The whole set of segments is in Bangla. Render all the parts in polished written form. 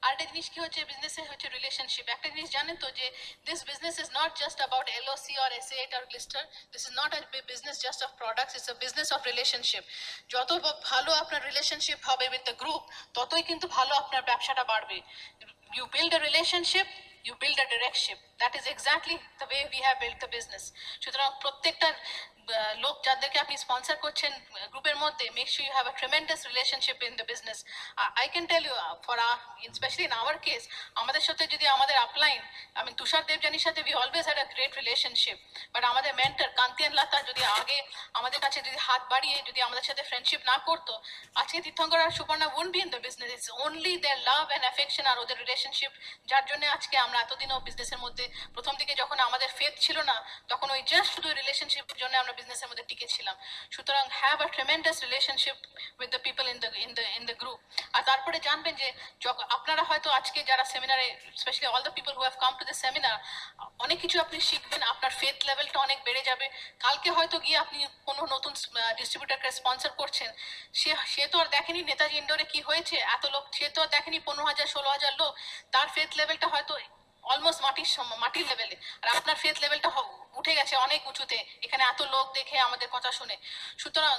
আরেকটা জিনিস কি হচ্ছে বিজনেসে হচ্ছে রিলেশনশিপ। একটা জিনিস জানেন তো যে this business is not just about LOC or SAT or glister, this is not a business just of products, it's a business of relationship. যত ভালো আপনার রিলেশনশিপ হবে উইথ দ্য গ্রুপ, ততই কিন্তু ভালো আপনার ব্যবসাটা বাড়বে। You build a relationship, you build a direction. That is exactly the way we have built the business. সুতরাং প্রত্যেকটা লোক যাদেরকে আপনি স্পন্সর করছেন গ্রুপের মধ্যে, make sure you have a tremendous relationship in the business. I can tell you for specially in our case, আমাদের সাথে যদি আমাদের আপলাইন, আমি তুষার দেবজানির সাথে we always had a great relationship, but আমাদের মেন্টর কান্তিয়ান লতা যদি আগে আমাদের কাছে যদি হাত বাড়িয়ে যদি আমাদের সাথে ফ্রেন্ডশিপ না করতো, আজকে তীর্থঙ্কর আর Suparna wouldn't be in the business. It's only their love and affection আর ওদের রিলেশনশিপ, যার জন্য আজকে আমরা এতদিনও বিজনেসের মধ্যে, প্রথম দিকে যখন আমাদের ফেথ ছিল না, তখন ওই জাস্ট শুধু রিলেশনশিপের জন্য আমরা বিজনেসের মধ্যে টিকে ছিলাম। সুতরাং have a tremendous relationship with the people in the group. আর তারপরে জানবেন যে আপনারা হয়তো আজকে যারা সেমিনারে, specially all the people who have come to the seminar, অনেক কিছু আপনি শিখবেন, আপনার ফেথ লেভেলটা অনেক বেড়ে যাবে। কালকে হয়তো গিয়ে আপনি কোনো নতুন ডিস্ট্রিবিউটারকে স্পন্সর করছেন, সে তো আর দেখেনি নেতাজি ইন্ডোরে কি হয়েছে এত লোক, সে তো আর দেখেনি 15,000 16,000 লোক, তার ফেথ লেভেলটা হয়তো অলমোস্ট মাটির লেভেলে, আর আপনার ফেথ লেভেলটা উঠে গেছে অনেক উঁচুতে, এখানে এত লোক দেখে আমাদের কথা শুনে। সুতরাং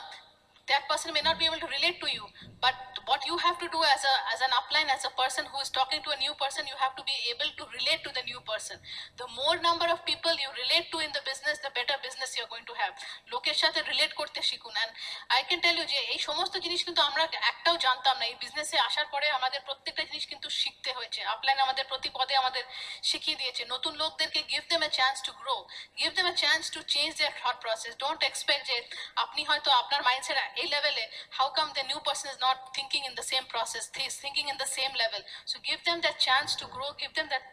that person may not be able to relate to you, but what you have to do as an upline, as a person who is talking to a new person, you have to be able to relate to the new person. The more number of people you relate to in the business, the better business you're going to have. লোকের সাথে রিলেট করতে শিখুন। and I can tell you যে এই সমস্ত জিনিস কিন্তু আমরা একটাও জানতাম না, এই বিজনেসে আসার পরে আমাদের প্রত্যেকটা জিনিস কিন্তু শিখতে হয়েছে। আপলাইন আমাদের প্রতি পদে আমাদের শিখিয়ে দিয়েছে। নতুন লোকদেরকে give them a chance to grow, give them a chance to change their thought process. Don't expect যে আপনি হয়তো আপনার মাইন্ডসেট এই লেভেলে, how come the new person is not thinking in the same process, is thinking in the same level? So give them that chance to grow, give them that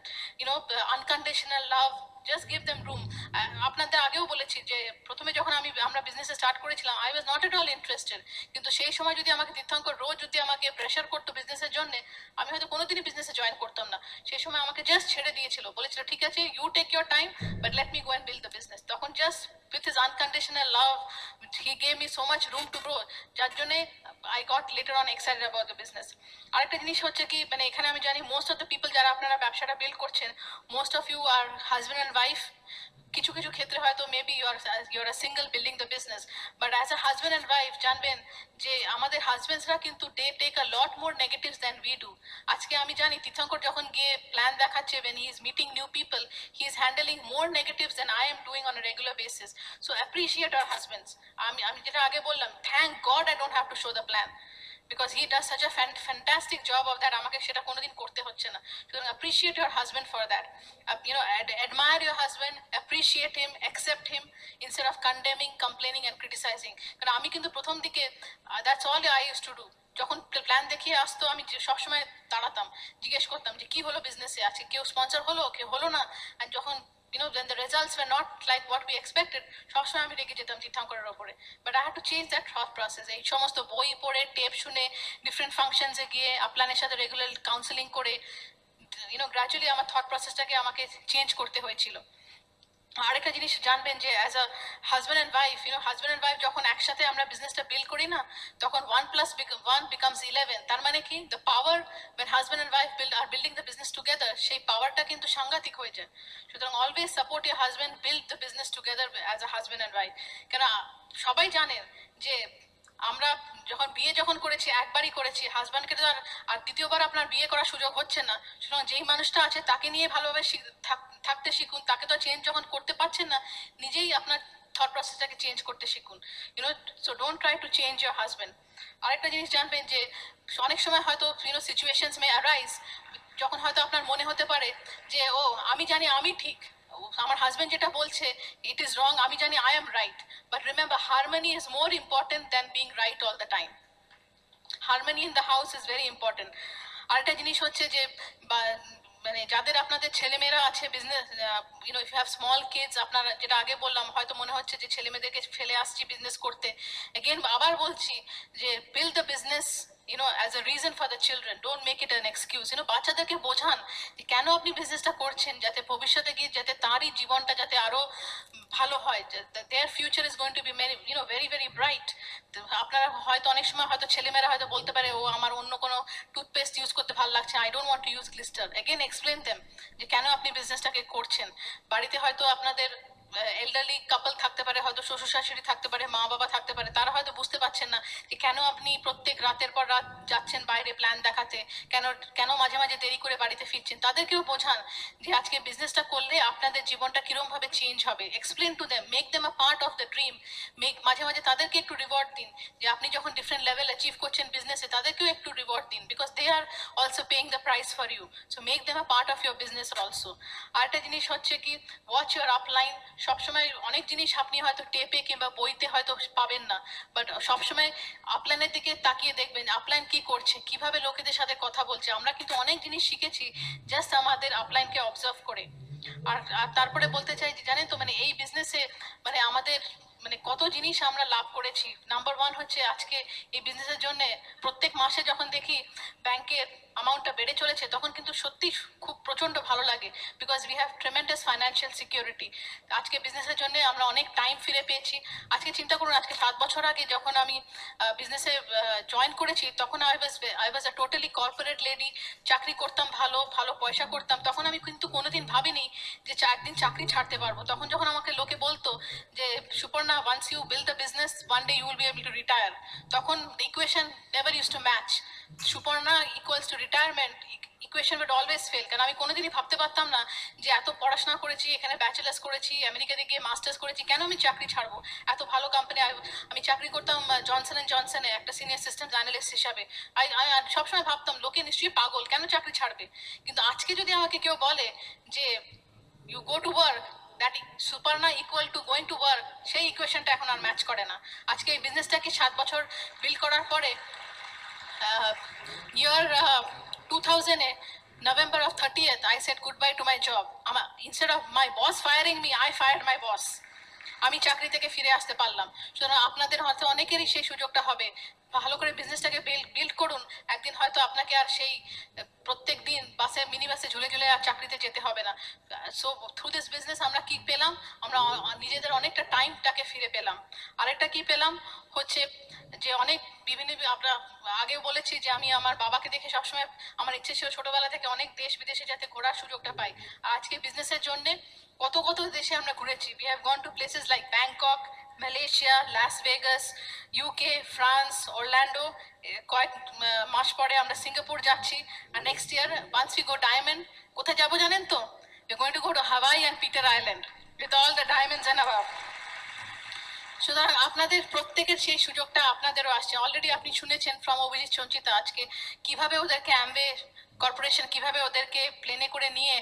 unconditional love, just give them room. আপনাদের আগেও বলেছি যে প্রথমে যখন আমরা বিজনেসে স্টার্ট করেছিলাম, I was not at all interested, কিন্তু সেই সময় যদি আমাকে তীর্থঙ্কর রোজ যদি আমাকে প্রেশার করতো বিজনেসের জন্য, আমি হয়তো কোনোদিনই বিজনেসে জয়েন করতাম না। সেই সময় আমাকে জাস্ট ছেড়ে দিয়েছিল, বলেছিল ঠিক আছে, you take your time, but let me go and build the business. তখন just with his unconditional love, he gave me so much room to grow, যার জন্যে I got later on excited about the business. আরেকটা জিনিস হচ্ছে কি, মানে এখানে আমি জানি মোস্ট অফ দ্য পিপল যারা আপনারা ব্যবসাটা বিল্ড করছেন, most of you are husband and wife. কিছু কিছু ক্ষেত্রে হয়তো maybe you're a single building the business, but as a husband and wife জানবেন যে আমাদের হাজব্যান্ডসরা কিন্তু they take a lot more negatives than we do. আজকে আমি জানি তীর্থঙ্কর যখন গিয়ে প্ল্যান দেখাচ্ছে, when he is meeting new people, he is handling more negatives than I am doing on a regular basis. So appreciate our husbands. আমি যেটা আগে বললাম, thank God I don't have to show the plan, because he does such a fantastic job of that, আমাকে সেটা কোনোদিন করতে হচ্ছে না। সুতরাং appreciate your husband for that. Admire your husband, appreciate him, accept him, instead of condemning, complaining and criticizing. কারণ আমি কিন্তু প্রথম দিকে that's all I used to do. যখন প্ল্যান দেখিয়ে আসতো, আমি সবসময় দাঁড়াতাম, জিজ্ঞেস করতাম যে কি হলো বিজনেসে, আছে কেউ স্পন্সর হলো, কেউ হলো না। আর যখন when the results were not like what we expected, সবসময় আমি রেগে যেতাম তীর্থঙ্করের ওপরে। But I had to change that thought process. এই সমস্ত বই পড়ে, টেপ শুনে, ডিফারেন্ট ফাংশনসে গিয়ে, আপলানের সাথে রেগুলার কাউন্সেলিং করে, গ্র্যাজুয়ালি আমার থট প্রসেসটাকে আমাকে চেঞ্জ করতে হয়েছিল। আরেকটা জিনিস জানবেন যে as a husband and wife, husband and wife যখন একসাথে আমরা বিজনেসটা বিল্ড করি না, তখন 1+1 becomes 11। তার মানে কি, the power when husband and wife are building the business together, সেই পাওয়ারটা কিন্তু সাংঘাতিক হয়ে যায়। সুতরাং always support your husband, build the business together as a husband and wife. কেন সবাই জানেন যে আমরা যখন করেছি, একবারই করেছি, হাজব্যান্ডকে তো আর দ্বিতীয়বার আপনার বিয়ে করার সুযোগ হচ্ছে না। সুতরাং যেই মানুষটা আছে তাকে নিয়ে ভালোভাবে থাকতে শিখুন। তাকে তো চেঞ্জ যখন করতে পারছেন না, নিজেই আপনার থট প্রসেসটাকে চেঞ্জ করতে শিখুন। So don't try to change your husband. আরেকটা জিনিস জানবেন যে অনেক সময় হয়তো সিচুয়েশনস মে অ্যারাইজ, যখন হয়তো আপনার মনে হতে পারে যে আমি জানি আমি ঠিক, আমার হাজব্যান্ড যেটা বলছে ইট ইজ রং, আমি জানি I am right. But remember, harmony is more important than being right all the time. Harmony in the house is very important. আরেকটা জিনিস হচ্ছে যে মানে যাদের আপনাদের ছেলেমেয়েরা আছে business, if you have small kids, আপনারা যেটা আগে বললাম, হয়তো মনে হচ্ছে যে ছেলে মেয়েদেরকে ফেলে আসছি বিজনেস করতে। এগেন আবার বলছি যে build the business as a reason for the children. Don't make it an excuse. বাচ্চাদেরকে বোঝান যে কেন আপনি বিজনেসটা করছেন, যাতে ভবিষ্যতে গিয়ে যাতে তারই জীবনটা যাতে আরো ভালো হয়, দেয়ার future is going to be very very bright. আপনারা হয়তো অনেক সময় হয়তো ছেলেমেয়েরা হয়তো বলতে পারে, ও আমার অন্য কোনো টুথপেস্ট ইউজ করতে ভালো লাগছে, I don't want to use Glister. Again explain them যে কেন আপনি বিজনেসটাকে করছেন। বাড়িতে হয়তো আপনাদের এল্ডারলি কাপল থাকতে পারে, হয়তো শ্বশুর শাশুড়ি থাকতে পারে, মা বাবা থাকতে পারে, তারা হয়তো বুঝতে পারছেন না যে কেন আপনি প্রত্যেক রাতের পর রাত যাচ্ছেন বাইরে প্ল্যান দেখাতে, কেন কেন মাঝে মাঝে দেরি করে বাড়িতে ফিরছেন। তাদেরকেও বোঝান যে আজকে বিজনেসটা করলে আপনাদের জীবনটা কিরম ভাবে চেঞ্জ হবে। Explain to them, make them a part of the dream. মাঝে মাঝে তাদেরকে একটু রিওয়ার্ড দিন, যে আপনি যখন ডিফারেন্ট লেভেল অ্যাচিভ করছেন বিজনেসে, তাদেরকেও একটু রিওয়ার্ড দিন, because they are also paying the price for you. So make them a part of your business also. আরেকটা জিনিস হচ্ছে কি, ওয়াচ ইউর আপলাইন। সবসময় অনেক জিনিস আপনি হয়তো টেপে কিংবা বইতে হয়তো পাবেন না, বাট সবসময় আপলাইনের দিকে তাকিয়ে দেখবেন আপলাইন কি করছে, কিভাবে লোকেদের সাথে কথা বলছে। আমরা কিন্তু অনেক জিনিস শিখেছি জাস্ট আমাদের আপলাইনকে অবজার্ভ করে। আর তারপরে বলতে চাই যে জানেন তো এই বিজনেসে আমাদের কত জিনিস আমরা লাভ করেছি। নাম্বার ওয়ান হচ্ছে, আজকে এই বিজনেসের জন্য প্রত্যেক মাসে যখন দেখি ব্যাংকের অ্যামাউন্টটা বেড়ে চলেছে, তখন কিন্তু সত্যি খুব প্রচন্ড ভালো লাগে, because we have tremendous financial security. আজকে বিজনেসের জন্য আমরা অনেক টাইম ফিরে পেয়েছি। আজকে চিন্তা করুন, আজকে 7 বছর আগে যখন আমি বিজনেসে জয়েন করেছি, তখন I was a totally corporate lady. চাকরি করতাম, ভালো ভালো পয়সা করতাম। তখন আমি কিন্তু কোনোদিন ভাবিনি যে একদিন চাকরি ছাড়তে পারবো। তখন যখন আমাকে লোকে বলতো যে Suparna, once you build the business, one day you will be able to retire, তখন equation never use to match. Suparna equals to retirement, equation would always fail. কারণ আমি কোনোদিনই ভাবতে পারতাম না যে এত পড়াশোনা করেছি, এখানে ব্যাচেলার্স করেছি, আমেরিকাতে গিয়ে মাস্টার্স করেছি, কেন আমি চাকরি ছাড়বো। এত ভালো কোম্পানি, আমি চাকরি করতাম জনসন অ্যান্ড জনসনে একটা সিনিয়র সিস্টেমস অ্যানালিস্ট হিসাবে। সবসময় ভাবতাম লোকে নিশ্চয়ই পাগল, কেন চাকরি ছাড়বে। কিন্তু আজকে যদি আমাকে কেউ বলে যে you go to work, that সুপারনা equal to going to work, সেই ইকুয়েশনটা এখন আর ম্যাচ করে না। আজকে এই বিজনেসটাকে 7 বছর বিল্ড করার পরে year 2000 November of 30th, I said goodbye to my job. Instead of my boss firing me, I fired my boss. আমি চাকরি থেকে ফিরে আসতে পারলাম। সুতরাং আপনাদের হয়তো অনেকেরই সেই সুযোগটা হবে। ভালো করে বিজনেসটাকে বিল্ড করুন, একদিন হয়তো আপনাকে আর সেই প্রত্যেক দিন বাসে মিনি বাসে ঝুলে ঝুলে আর চাকরিতে যেতে হবে না। সো থ্রু দিস বিজনেস আমরা কি পেলাম, আমরা নিজেদের অনেকটা টাইমটাকে ফিরে পেলাম। আরেকটা কি পেলাম হচ্ছে যে অনেক বিভিন্ন, আমরা আগেও বলেছি যে আমি আমার বাবাকে দেখে সবসময় আমার ইচ্ছে ছিল ছোটবেলা থেকে অনেক দেশ বিদেশে যাতে ঘোরার সুযোগটা পাই। আর আজকে বিজনেসের জন্য কত কত দেশে আমরা ঘুরেছি। We have gone to places like Bangkok, Malaysia, Las Vegas, UK, France, Orlando. কয়েক মাস পরে আমরা সিঙ্গাপুর যাচ্ছি। আর next year once we go diamond, কোথায় যাবো জানেন তো? We're going to go to Hawaii and Peter Island with all the diamonds and above. সুতরাং আপনাদের প্রত্যেকের সেই সুযোগটা আপনাদেরও আসছে। অলরেডি আপনি শুনেছেন ফ্রম অভিজিৎ সঞ্চিতা আজকে কিভাবে ওদেরকে অ্যামওয়ে কর্পোরেশন কিভাবে ওদেরকে প্লেনে করে নিয়ে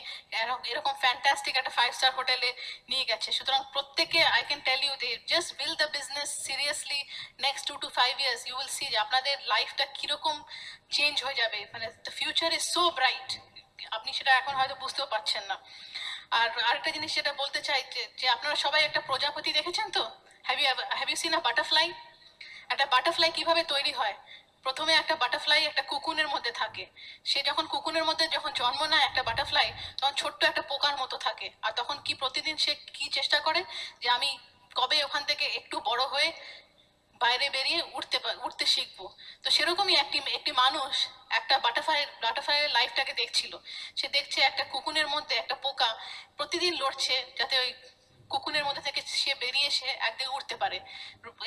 এরকম ফ্যান্টাস্টিক একটা 5 স্টার হোটেলে নিয়ে গেছে। সুতরাং প্রত্যেকে, I can tell you, they just build the business seriously. Next 2 to 5 years you will see যে আপনাদের লাইফটা কিরকম চেঞ্জ হয়ে যাবে। The future is so bright, আপনি সেটা এখন হয়তো বুঝতেও পারছেন না। আর আরেকটা জিনিস যেটা বলতে চাই যে আপনারা সবাই একটা প্রজাপতি দেখেছেন তো? Have you seen a butterfly? একটা বাটারফ্লাই কিভাবে তৈরি হয়? প্রথমে একটা বাটারফ্লাই একটা কুকুনের মধ্যে থাকে। সে যখন কুকুনের মধ্যে যখন জন্ম নেয় একটা বাটারফ্লাই, তখন ছোট্ট একটা পোকার মতো থাকে। আর তখন কি প্রতিদিন সে কি চেষ্টা করে যে আমি কবে ওখান থেকে একটু বড় হয়ে বাইরে বেরিয়ে উঠতে শিখবো। তো সেরকমই একটি মানুষ একটা বাটারফ্লাইয়ের লাইফটাকে দেখছিল। সে দেখছে একটা কুকুনের মধ্যে একটা পোকা প্রতিদিন লড়ছে যাতে ওই কুকুনের মধ্যে থেকে সে বেরিয়ে এসে একদিকে উঠতে পারে।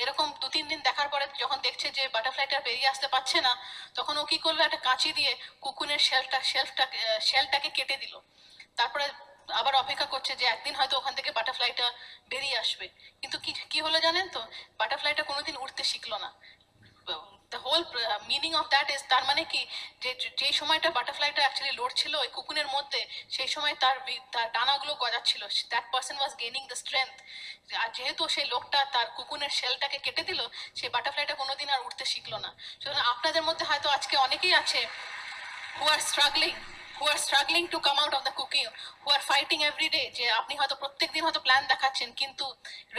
এরকম 2-3 দিন দেখার পরে যখন দেখছে যে বাটারফ্লাইটা বেরিয়ে আসতে পারছে না, তখন ও কি করলো, একটা কাঁচি দিয়ে কুকুনের শেলটাকে কেটে দিল। তারপরে আবার অপেক্ষা করছে যে একদিন হয়তো ওখান থেকে বাটারফ্লাইটা বেরিয়ে আসবে। কিন্তু কি হলো জানেন তো? বাটারফ্লাইটা কোনোদিন উঠতে শিখলো না। The whole meaning of that is, তার মানে কি, যে সময়টা বাটারফ্লাইটা অ্যাকচুয়ালি লড়ছিল ওই কুকুনের মধ্যে, সেই সময় তার ডানাগুলো গজাচ্ছিল। That person was gaining the strength. আর যেহেতু সেই লোকটা তার কুকুনের শেলটাকে কেটে দিল, সেই বাটারফ্লাইটা কোনোদিন আর উঠতে শিখলো না। সুতরাং আপনাদের মধ্যে হয়তো আজকে অনেকেই আছে who are struggling, who are struggling to come out of the cooking, who are fighting every day, যে আপনি হয়তো প্রত্যেক দিন হয়তো প্ল্যান দেখাচ্ছেন কিন্তু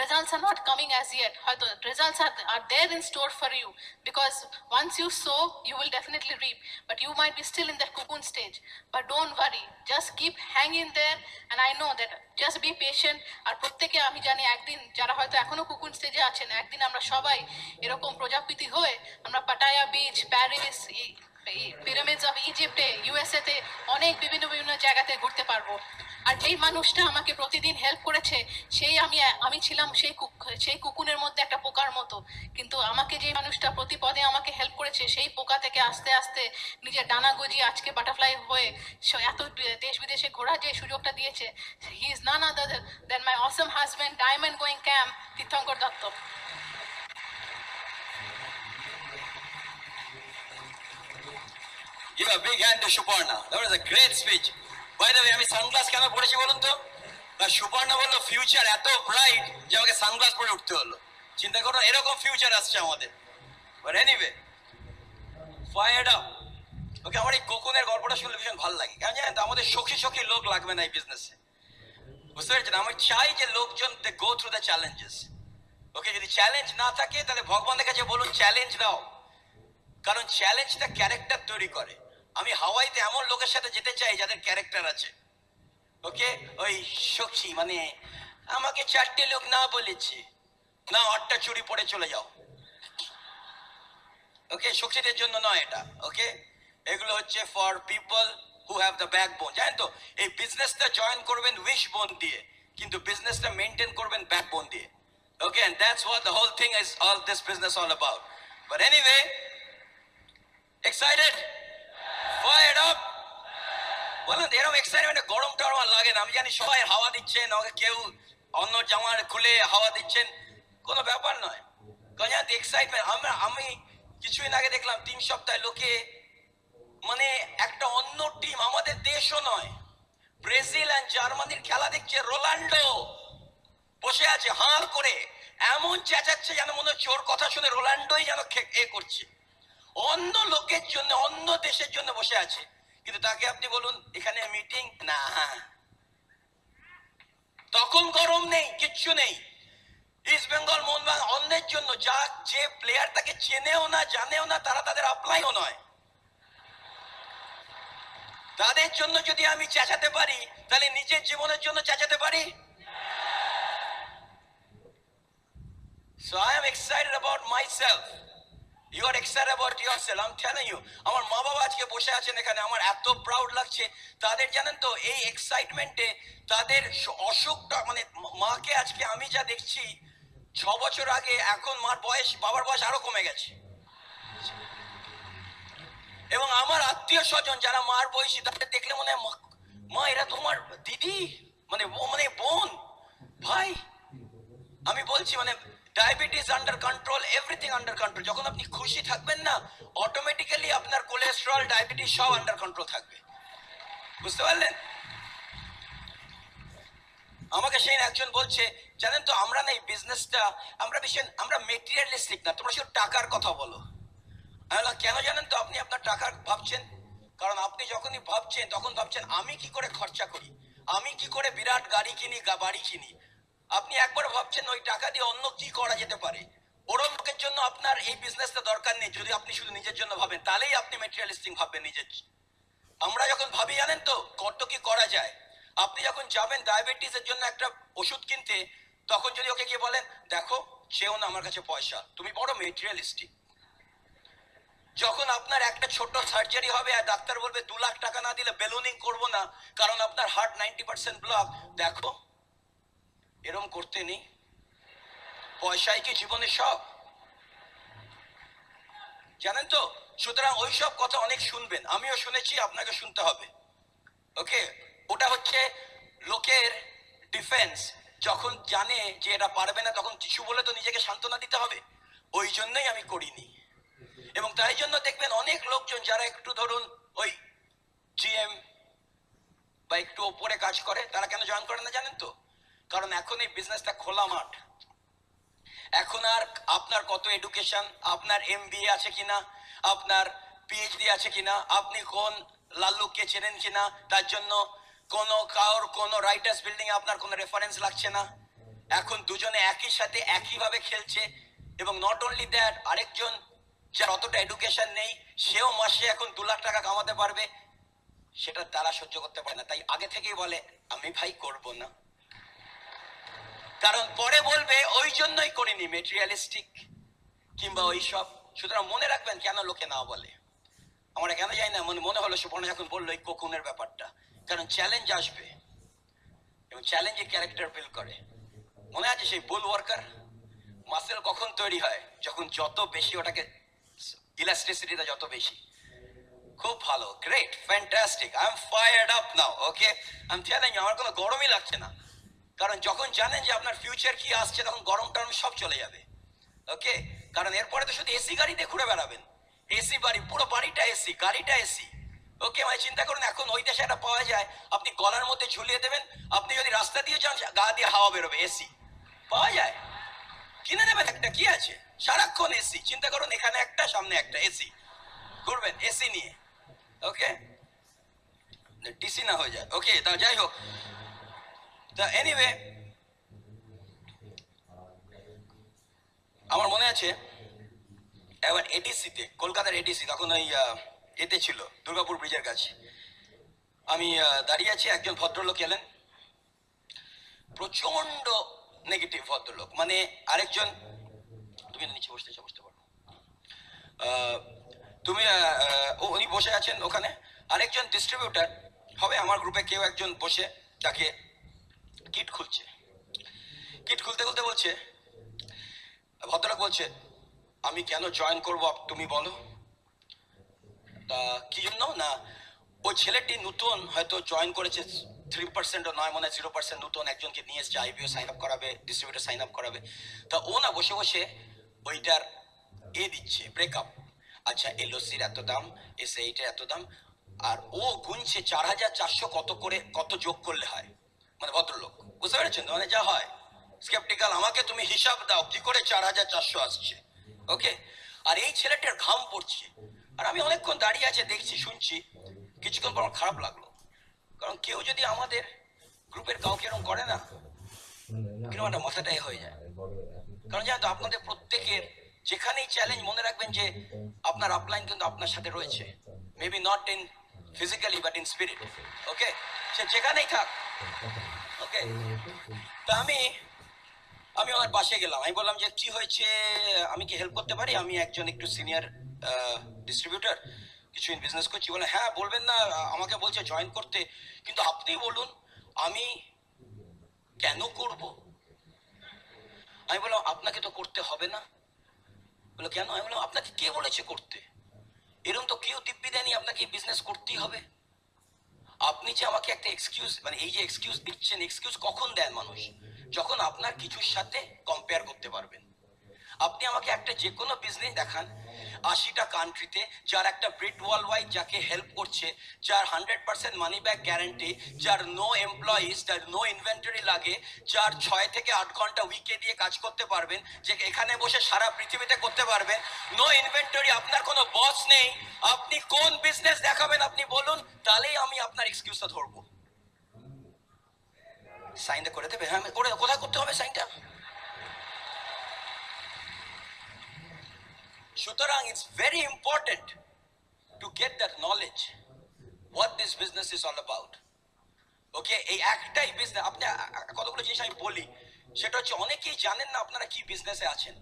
results are not coming as yet. হয়তো results are there in store for you because once you sow, you will definitely reap. But you might be still in that cocoon stage. But don't worry, just keep hanging there, and I know that just be patient. আর প্রত্যেকে আমি জানি একদিন যারা হয়তো এখনো কুকুন স্টেজে আছেন, একদিন আমরা সবাই এরকম প্রজাপতি হয়ে আমরা Pattaya beach, Paris, pyramids of ইজিপ্টে, ইউএসএ তে অনেক বিভিন্ন বিভিন্ন জায়গাতে ঘুরতে পারবো। আর যেই মানুষটা আমাকে প্রতিদিন হেল্প করেছে সেই আমি ছিলাম সেই কুকুনের মধ্যে একটা পোকার মতো, কিন্তু আমাকে যে মানুষটা প্রতি পদে আমাকে হেল্প করেছে সেই পোকা থেকে আস্তে আস্তে নিজের ডানা গজিয়ে আজকে বাটারফ্লাই হয়ে এত দেশ বিদেশে ঘোরার যে সুযোগটা দিয়েছে, he is none other than my awesome husband, diamond going camp, Tirthankar Dutta. Give a big hand to Suparna. That was a great speech. By the way, আমি সানগ্লাস কেন পরেছি বলুন তো? সুপর্ণা বললো ফিউচার এত ব্রাইট যে আমাকে সানগ্লাস পরে উঠতে হলো। চিন্তা করো এরকম ফিউচার আসছে আমাদের। But anyway, fired up. Okay, আমার এই কোকুনের গল্পটা শুনলে ভীষণ ভালো লাগে। কেন জানেন তো, আমাদের সখী সখী লোক লাগবে না এই বিজনেসে। বুঝতে পেরেছেন? আমি চাই যে লোকজন দে গো থ্রু দ্য চ্যালেঞ্জেস। ওকে, যদি চ্যালেঞ্জ না থাকে তাহলে ভগবানের কাছে বলুন চ্যালেঞ্জ দাও, কারণ চ্যালেঞ্জটা ক্যারেক্টার তৈরি করে। আমি হাওয়াইতে এমন লোকের সাথে যেতে চাই যাদের ক্যারেক্টার আছে। ওকে, ওই সখী মানে আমাকে 4টে লোক না বলেছে, না 8টা চুরি পরে চলে যাও। ওকে, সখীদের জন্য নয় এটা। ওকে, এগুলো হচ্ছে for people who have the backbone. জানেন তো, এই বিজনেসটা জয়েন করবেন উইশ বোন দিয়ে, কিন্তু বিজনেসটা মেনটেন করবেন ব্যাকবোন দিয়ে। Okay, and that's what the whole thing is all this business all about. But anyway, excited, fired up. বলেন এরকম এক্সাইটমেন্টে গরম টরম আর লাগে না। আমি জানি সবাই হাওয়া দিচ্ছেন, আমাকে কেউ অন্য জামা খুলে হাওয়া দিচ্ছেন, কোনো ব্যাপার নয়। কারণ এক্সাইটমেন্ট। আমি কিছুদিন আগে দেখলাম 3 সপ্তাহে লোকে মানে একটা অন্য টিম, আমাদের দেশও নয়, ব্রাজিল আর জার্মানির খেলা দেখছে, রোনাল্ডো বসে আছে হাঁ করে, এমন চেঁচাচ্ছে যেন মনে হচ্ছে ওর কথা শুনে রোনাল্ডোই যেন এ করছে। অন্য লোকের জন্য, অন্য দেশের জন্য বসে আছে, কিন্তু তাকে আপনি বলুন এখানে মিটিং না, তখন গরম নেই, কিচ্ছু নেই। ইস্ট বেঙ্গল, মোহনবাগান অন্যের জন্য, যা যে প্লেয়ার তাকে চেনেও না জানেও না, তারা তাদের আপলাইও নয়, তাদের জন্য যদি আমি চেঁচাতে পারি তাহলে নিজের জীবনের জন্য চেঁচাতে পারি। So I am excited about myself. You are excited about yourself. I'm telling you, আমার মা বাবা আজকে বসে আছেন এখানে, আমার এত প্রাউড লাগছে তাদের। জানেন তো, এই এক্সাইটমেন্টে তাদের অসুখটা মানে মাকে আজকে আমি যা দেখছি 6 বছর আগে, এখন মার বয়স, বাবার বয়স আরো কমে গেছে। এবং আমার আত্মীয় স্বজন যারা মার বয়সী, তাদের দেখলে মনে হয় মা এরা তোমার দিদি, মানে বোন, ভাই। আমি বলছি মানে diabetes under control, everything under control. যখন আপনি খুশি থাকবেন না, অটোমেটিক্যালি আপনার কোলেস্টেরল, ডায়াবেটিস সব আন্ডার কন্ট্রোল থাকবে। বুঝতে পারলেন? আমাকে সেই একজন বলছে, জানেন তো আমরা না এই বিজনেসটা আমরা মেটেরিয়ালিস্টিক না, তোমরা শুধু টাকার কথা বলো। কেন জানেন তো, আপনি আপনার টাকার ভাবছেন, কারণ আপনি যখনই ভাবছেন তখন ভাবছেন আমি কি করে খরচা করি, আমি কি করে বিরাট গাড়ি কিনি, বাড়ি কিনি। আপনি একবার ভাবছেন ওই টাকা দিয়ে অন্য কি করা যেতে পারে। ওরম লোকের জন্য আপনার এই বিজনেসটা দরকার নেই। যদি আপনি শুধু নিজের জন্য ভাবেন তাহলেই আপনি মেটেরিয়ালিস্টিক ভাববেন নিজের। আমরা যখন ভাবি জানেন তো কত কি করা যায়। আপনি যখন যাবেন ডায়াবেটিসের জন্য একটা ওষুধ কিনতে, তখন যদি ওকে গিয়ে বলেন দেখো চেও না আমার কাছে পয়সা, তুমি বড় মেটেরিয়ালিস্টিক। যখন আপনার একটা ছোট সার্জারি হবে আর ডাক্তার বলবে 2 লাখ টাকা না দিলে বেলুনিং করবো না, কারণ আপনার হার্ট 90% ব্লক, দেখো এরম করতে নেই। পয়সাই কি জীবনে সব? জানেন তো, সুতরাং ওইসব কথা অনেক শুনবেন, আমিও শুনেছি, আপনাকে শুনতে হবে। ওকে, ওটা হচ্ছে লোকের ডিফেন্স। যখন জানে যে এটা পারবে না, তখন কিছু বলে তো নিজেকে সান্ত্বনা দিতে হবে। ওই জন্যই আমি করিনি। এবং তাই জন্য দেখবেন অনেক লোকজন যারা একটু ধরুন ওই জিএম বা একটু ওপরে কাজ করে, তারা কেন জয়েন করে না জানেন তো? কারণ এখন এই বিজনেসটা খোলা মাঠ। এখন আর আপনার কত এডুকেশন, আপনার এমবিএ আছে কিনা, আপনার পিএইচডি আছে কিনা, আপনি কোন লাল্লুকে চেনেন কিনা, তার জন্য কোনো রাইটার্স বিল্ডিং এ আপনার কোনো রেফারেন্স লাগছে না। এখন দুজনে একই সাথে একইভাবে খেলছে, এবং নট অনলি দ্যাট, আরেকজন যার অতটা এডুকেশন নেই সেও মাসে এখন 2 লাখ টাকা কামাতে পারবে, সেটা তারা সহ্য করতে পারে না, তাই আগে থেকেই বলে আমি ভাই করব না, কারণ পরে বলবে ওই জন্যই করিনি, মেটেরিয়ালিস্টিক কিংবা ওই সব। সুতরাং মনে রাখবেন কেন লোকে না বলে। আমরা কেন যাই না, মনে হলো সুপর্ণা যখন বললো এই কোকুনের ব্যাপারটা, কারণ চ্যালেঞ্জ আসবে এবং চ্যালেঞ্জে ক্যারেক্টার বিল্ড করে। মনে আছে সেই বুল ওয়ার্কার মাসেল কখন তৈরি হয়, যখন যত বেশি ওটাকে ইলাস্টিসিটিটা যত বেশি। খুব ভালো, great, fantastic, I am fired up now. Okay, I am telling you, আমার কোনো গরমই লাগছে না, কারণ যখন জানেন যে আপনার ফিউচার কি আসছে তখন গরম টরম সব চলে যাবে। ওকে, কারণ এরপরে তো শুধু এসি গাড়িতে ঘুরে বেড়াবেন, এসি বাড়ি, পুরো বাড়িটা এসি, গাড়িটা এসি। ওকে, মানে চিন্তা করুন এখন ওই দেশে একটা পাওয়া যায়, আপনি গলার মধ্যে ঝুলিয়ে দেবেন, আপনি যদি রাস্তা দিয়ে যান গা দিয়ে হাওয়া বেরোবে, এসি পাওয়া যায়, কিনে নেবেন একটা, কি আছে, সারাক্ষণ এসি। চিন্তা করুন এখানে একটা, সামনে একটা, এসি, ঘুরবেন এসি নিয়ে। ওকে, ডিসি না হয়ে যায়। ওকে, তা যাই হোক, তা এনিওয়ে, আমার মনে আছে এবার এডিসিতে, কলকাতার এডিসি, তখন ওই এতে ছিল দুর্গাপুর ব্রিজের কাছে, আমি দাঁড়িয়ে আছি, একজন ভদ্রলোক এলেন, প্রচন্ড নেগেটিভ ভদ্রলোক, মানে আরেকজন, তুমি নিচে বসতে পারো, তুমি উনি বসে আছেন ওখানে, আরেকজন ডিস্ট্রিবিউটার হবে আমার গ্রুপে কেউ একজন বসে তাকে কিট খুলছে, কিট খুলতে খুলতে বলছে, ভদ্রলোক বলছে আমি কেন জয়েন করবো তুমি বলো। তা কি জন্য না, ওই ছেলেটি নতুন হয়তো জয়েন করেছে, 3% নয়, মনে হয় 0% নতুন একজনকে নিয়ে এসছে, আইপিও সাইন আপ করাবে, ডিস্ট্রিবিউটার সাইন আপ করাবে। তা ও না বসে বসে ওইটার দিচ্ছে ব্রেকআপ, আচ্ছা এলওসির এত দাম, এইটার এত দাম, আর ও গুনছে 4,400 কত করে, কত যোগ করলে হয়, মানে ভদ্রলোক, বুঝতে পেরেছেন তো, মানে যা হয় স্কেপটিক্যাল, আমাকে তুমি হিসাব দাও কি করে 4,400 আসছে। ওকে, আর এই ছেলেটার ঘাম পড়ছে, আর আমি অনেকক্ষণ দাঁড়িয়ে আছে দেখছি শুনছি, কিছুক্ষণ পর আমার খারাপ লাগলো, কারণ কেউ যদি আমাদের গ্রুপের কাউকে এরকম করে না, কিরকম একটা মাথাটাই হয়ে যায়। কারণ জানো তো, আপনাদের প্রত্যেকের যেখানেই চ্যালেঞ্জ, মনে রাখবেন যে আপনার আপলাইন কিন্তু আপনার সাথে রয়েছে, maybe not in physically but in spirit. Okay, সে যেখানেই থাক। ওকে, তা আমি ওনার পাশে গেলাম, আমি বললাম যে কি হয়েছে, আমি কি হেল্প করতে পারি, আমি একজন একটু সিনিয়র ডিস্ট্রিবিউটর, কিছু বিজনেস করছি। বলে হ্যাঁ বলবেন না, আমাকে বলছে জয়েন করতে, কিন্তু আপনি বলুন আমি কেন করব। আমি বললাম আপনাকে তো করতে হবে না। বলে কেন, আমি বললাম আপনাকে কে বলেছে করতে, এরকম তো কেউ দিব্যি দেয়নি আপনাকে বিজনেস করতেই হবে। আপনি যে আমাকে একটা এক্সকিউজ, মানে এই যে এক্সকিউজ দিচ্ছেন, এক্সকিউজ কখন দেন মানুষ, যখন আপনার কিছুর সাথে কম্পেয়ার করতে পারবেন। আপনি আমাকে একটা যে কোনো বিজনেস দেখান 80টা কান্ট্রিতে, যার একটা ব্রিড ওয়ার্ল্ড ওয়াইড যাকে হেল্প করছে, যার 100% মানি ব্যাক গ্যারান্টি, যার নো এমপ্লয়িজ, যার নো ইনভেন্টরি লাগে, যার 6 থেকে 8 ঘন্টা উইকে দিয়ে কাজ করতে পারবেন, যে এখানে বসে সারা পৃথিবীতে করতে পারবেন, নো ইনভেন্টরি, আপনার কোনো বস নেই, আপনি কোন বিজনেস দেখাবেন আপনি বলুন, তাহলেই আমি আপনার এক্সকিউজটা ধরবো। সাইনটা করে দেবে, হ্যাঁ করে, কোথায় করতে হবে সাইনটা। সুতরাং it's very important to get that knowledge what this business is all about. Okay, এই একটাই বিজনেস, আপনি কতগুলো জিনিস আমি বলি, সেটা হচ্ছে অনেকেই জানেন না আপনারা কি বিজনেসে আছেন,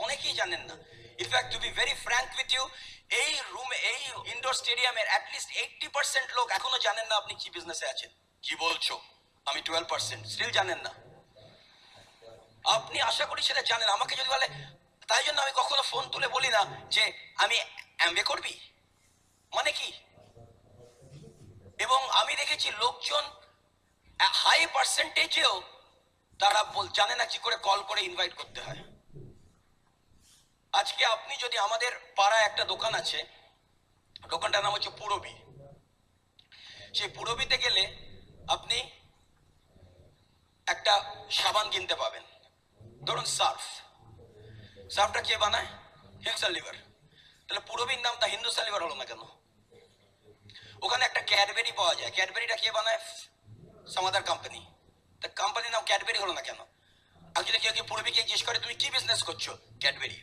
অনেকেই জানেন না। In fact to be very frank with you, এই রুমে, এই ইনডোর স্টেডিয়ামের অ্যাটলিস্ট 80% লোক এখনো জানেন না আপনি কি বিজনেসে আছেন। কি বলছো, আমি 12% স্টিল জানেন না। আপনি আশা করি সেটা জানেন, আমাকে যদি বলে, তাই জন্য আমি কখনো ফোন তুলে বলি না যে আমি এমবিএ করবি, মানে কি। এবং আমি দেখেছি লোকজন হাই পার্সেন্টেজেও তারা জানে না কি করে কল করে ইনভাইট করতে হয়। আজকে আপনি যদি, আমাদের পাড়ায় একটা দোকান আছে, দোকানটার নাম হচ্ছে পুরবী, সেই পুরবীতে গেলে আপনি একটা সাবান কিনতে পাবেন, ধরুন সার্ফ, সার্ফটা কে বানায়, হিন্দুস্তান লিভার, তাহলে পুরবীর নামটা হিন্দুস্তান লিভার হলো না কেন। ওখানে একটা ক্যাডবেরি পাওয়া যায়। ক্যাডবেরিটা কে বানায়? সাম আদার কোম্পানি। তা কোম্পানির নাম ক্যাডবেরি হলো না কেন? যদি কেউ কেউ পূর্বীকে জিজ্ঞেস করে তুমি কি বিজনেস করছো, ক্যাডবেরি।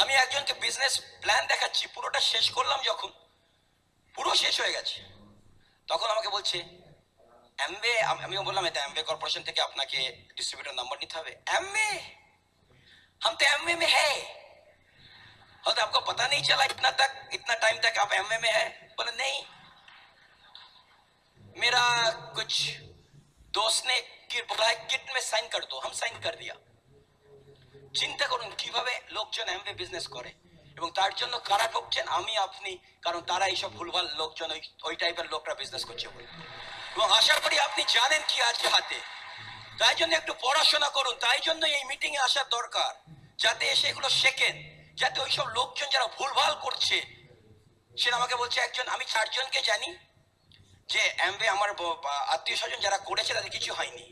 আমি একজনকে বিজনেস প্ল্যান দেখাচ্ছি, পুরোটা শেষ করলাম, যখন পুরো শেষ হয়ে গেছে তখন আমাকে বলছে এমবে। আমিও বললাম এটা এমবে কর্পোরেশন থেকে আপনাকে ডিস্ট্রিবিউটর নাম্বার নিতে হবে। एमवे हम तो एमवे में है, और तो आपको पता नहीं चला इतना टाइम तक आप एमवे में है? बोले नहीं, मेरा कुछ दोस्त ने बोला है किट में साइन कर दो, हम साइन कर दिया। চিন্তা করুন কিভাবে লোকজন এমবে বিজনেস করে এবং তার জন্য কারা ঠকছেন, আমি আপনি, কারণ তারা এইসব ভুলভাল লোকজন ওই টাইপের লোকরা বিজনেস করছে বলে। এবং আশা করি আপনি জানেন কি আছে হাতে, তাই জন্য একটু পড়াশোনা করুন। তাই জন্য এই মিটিং এ আসার দরকার, যাতে এসে এগুলো শেখেন, যাতে ওইসব লোকজন যারা ভুলভাল করছে। সেটা আমাকে বলছে একজন, আমি 4 জনকে জানি যে এমবে আমার আত্মীয় স্বজন যারা করেছে তাদের কিছু হয়নি।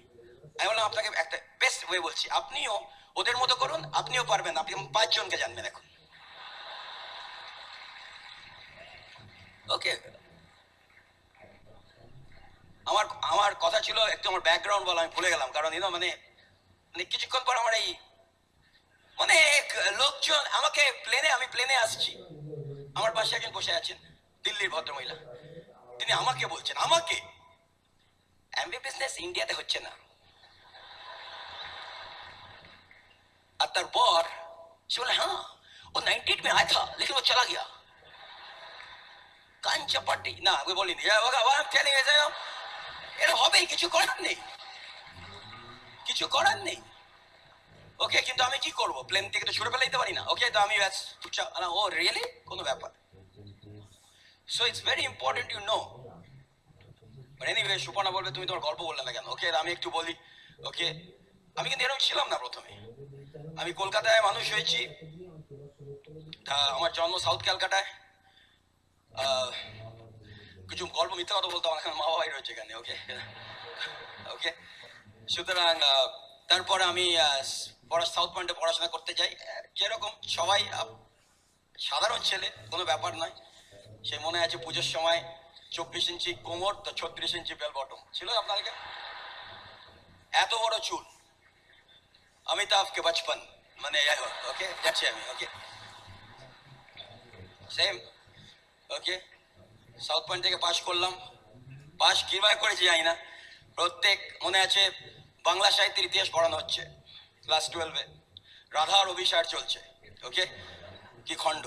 আমি বললাম আপনাকে একটা বেস্ট ওয়ে বলছি, আপনিও ওদের মতো করুন, আপনিও পারবেন। আপনি 5 জনকে জানবেন এখন। ওকে, আমার কথা ছিল একটু আমার ব্যাকগ্রাউন্ড বলা, আমি ভুলে গেলাম, কারণ মানে কিছুক্ষণ পর আমার এই অনেক লোকজন আমাকে আমি প্লেনে আসছি, আমার পাশে একজন বসে আছেন দিল্লির ভদ্রমহিলা, তিনি আমাকে বলছেন, আমাকে এমবি বিজনেস ইন্ডিয়াতে হচ্ছে না। আর তারপর সে বলে हाँ वो 98 में आया था लेकिन वो चला गया। কান চাপাটি না, আমি বলিনি এটা হবেই, কিছু করার নেই, কিছু করার নেই। ওকে, কিন্তু আমি কি করবো, প্লেন থেকে তো ছুড়ে ফেলে দিতে পারি না। ওকে, তো আমি ও রিয়েলি কোনো ব্যাপার। So it's very important you know. Anyway, Suparna বলবে তুমি তোমার গল্প বললে না কেন। ওকে, আমি একটু বলি। ওকে, আমি কিন্তু এরকম ছিলাম না প্রথমে। আমি কলকাতায় মানুষ হয়েছি, আমার জন্ম সাউথ ক্যালকাটায়। কিছু গল্প মিথ্যা কথা বলতাম, এখন মা বাবাই রয়েছে এখানে। ওকে ওকে, সুতরাং তারপরে আমি সাউথ পয়েন্টে পড়াশোনা করতে যাই, যেরকম সবাই সাধারণ ছেলে, কোনো ব্যাপার নয়। সে মনে আছে পুজোর সময় 24 ইঞ্চি কোমর, তো 36 ইঞ্চি বেল বটম ছিল আপনাদেরকে, এত বড় চুল, অমিতাভ কে বচপন, মানে ওকে যাচ্ছি আমি। ওকে, সেম। ওকে, সাউথ পয়েন্ট থেকে পাশ করলাম। পাশ কিভাবে করেছি জানি না। প্রত্যেক মনে আছে বাংলা সাহিত্যের ইতিহাস পড়ানো হচ্ছে ক্লাস 12-এ, রাধা আর অভিসার চলছে। ওকে, কি খণ্ড।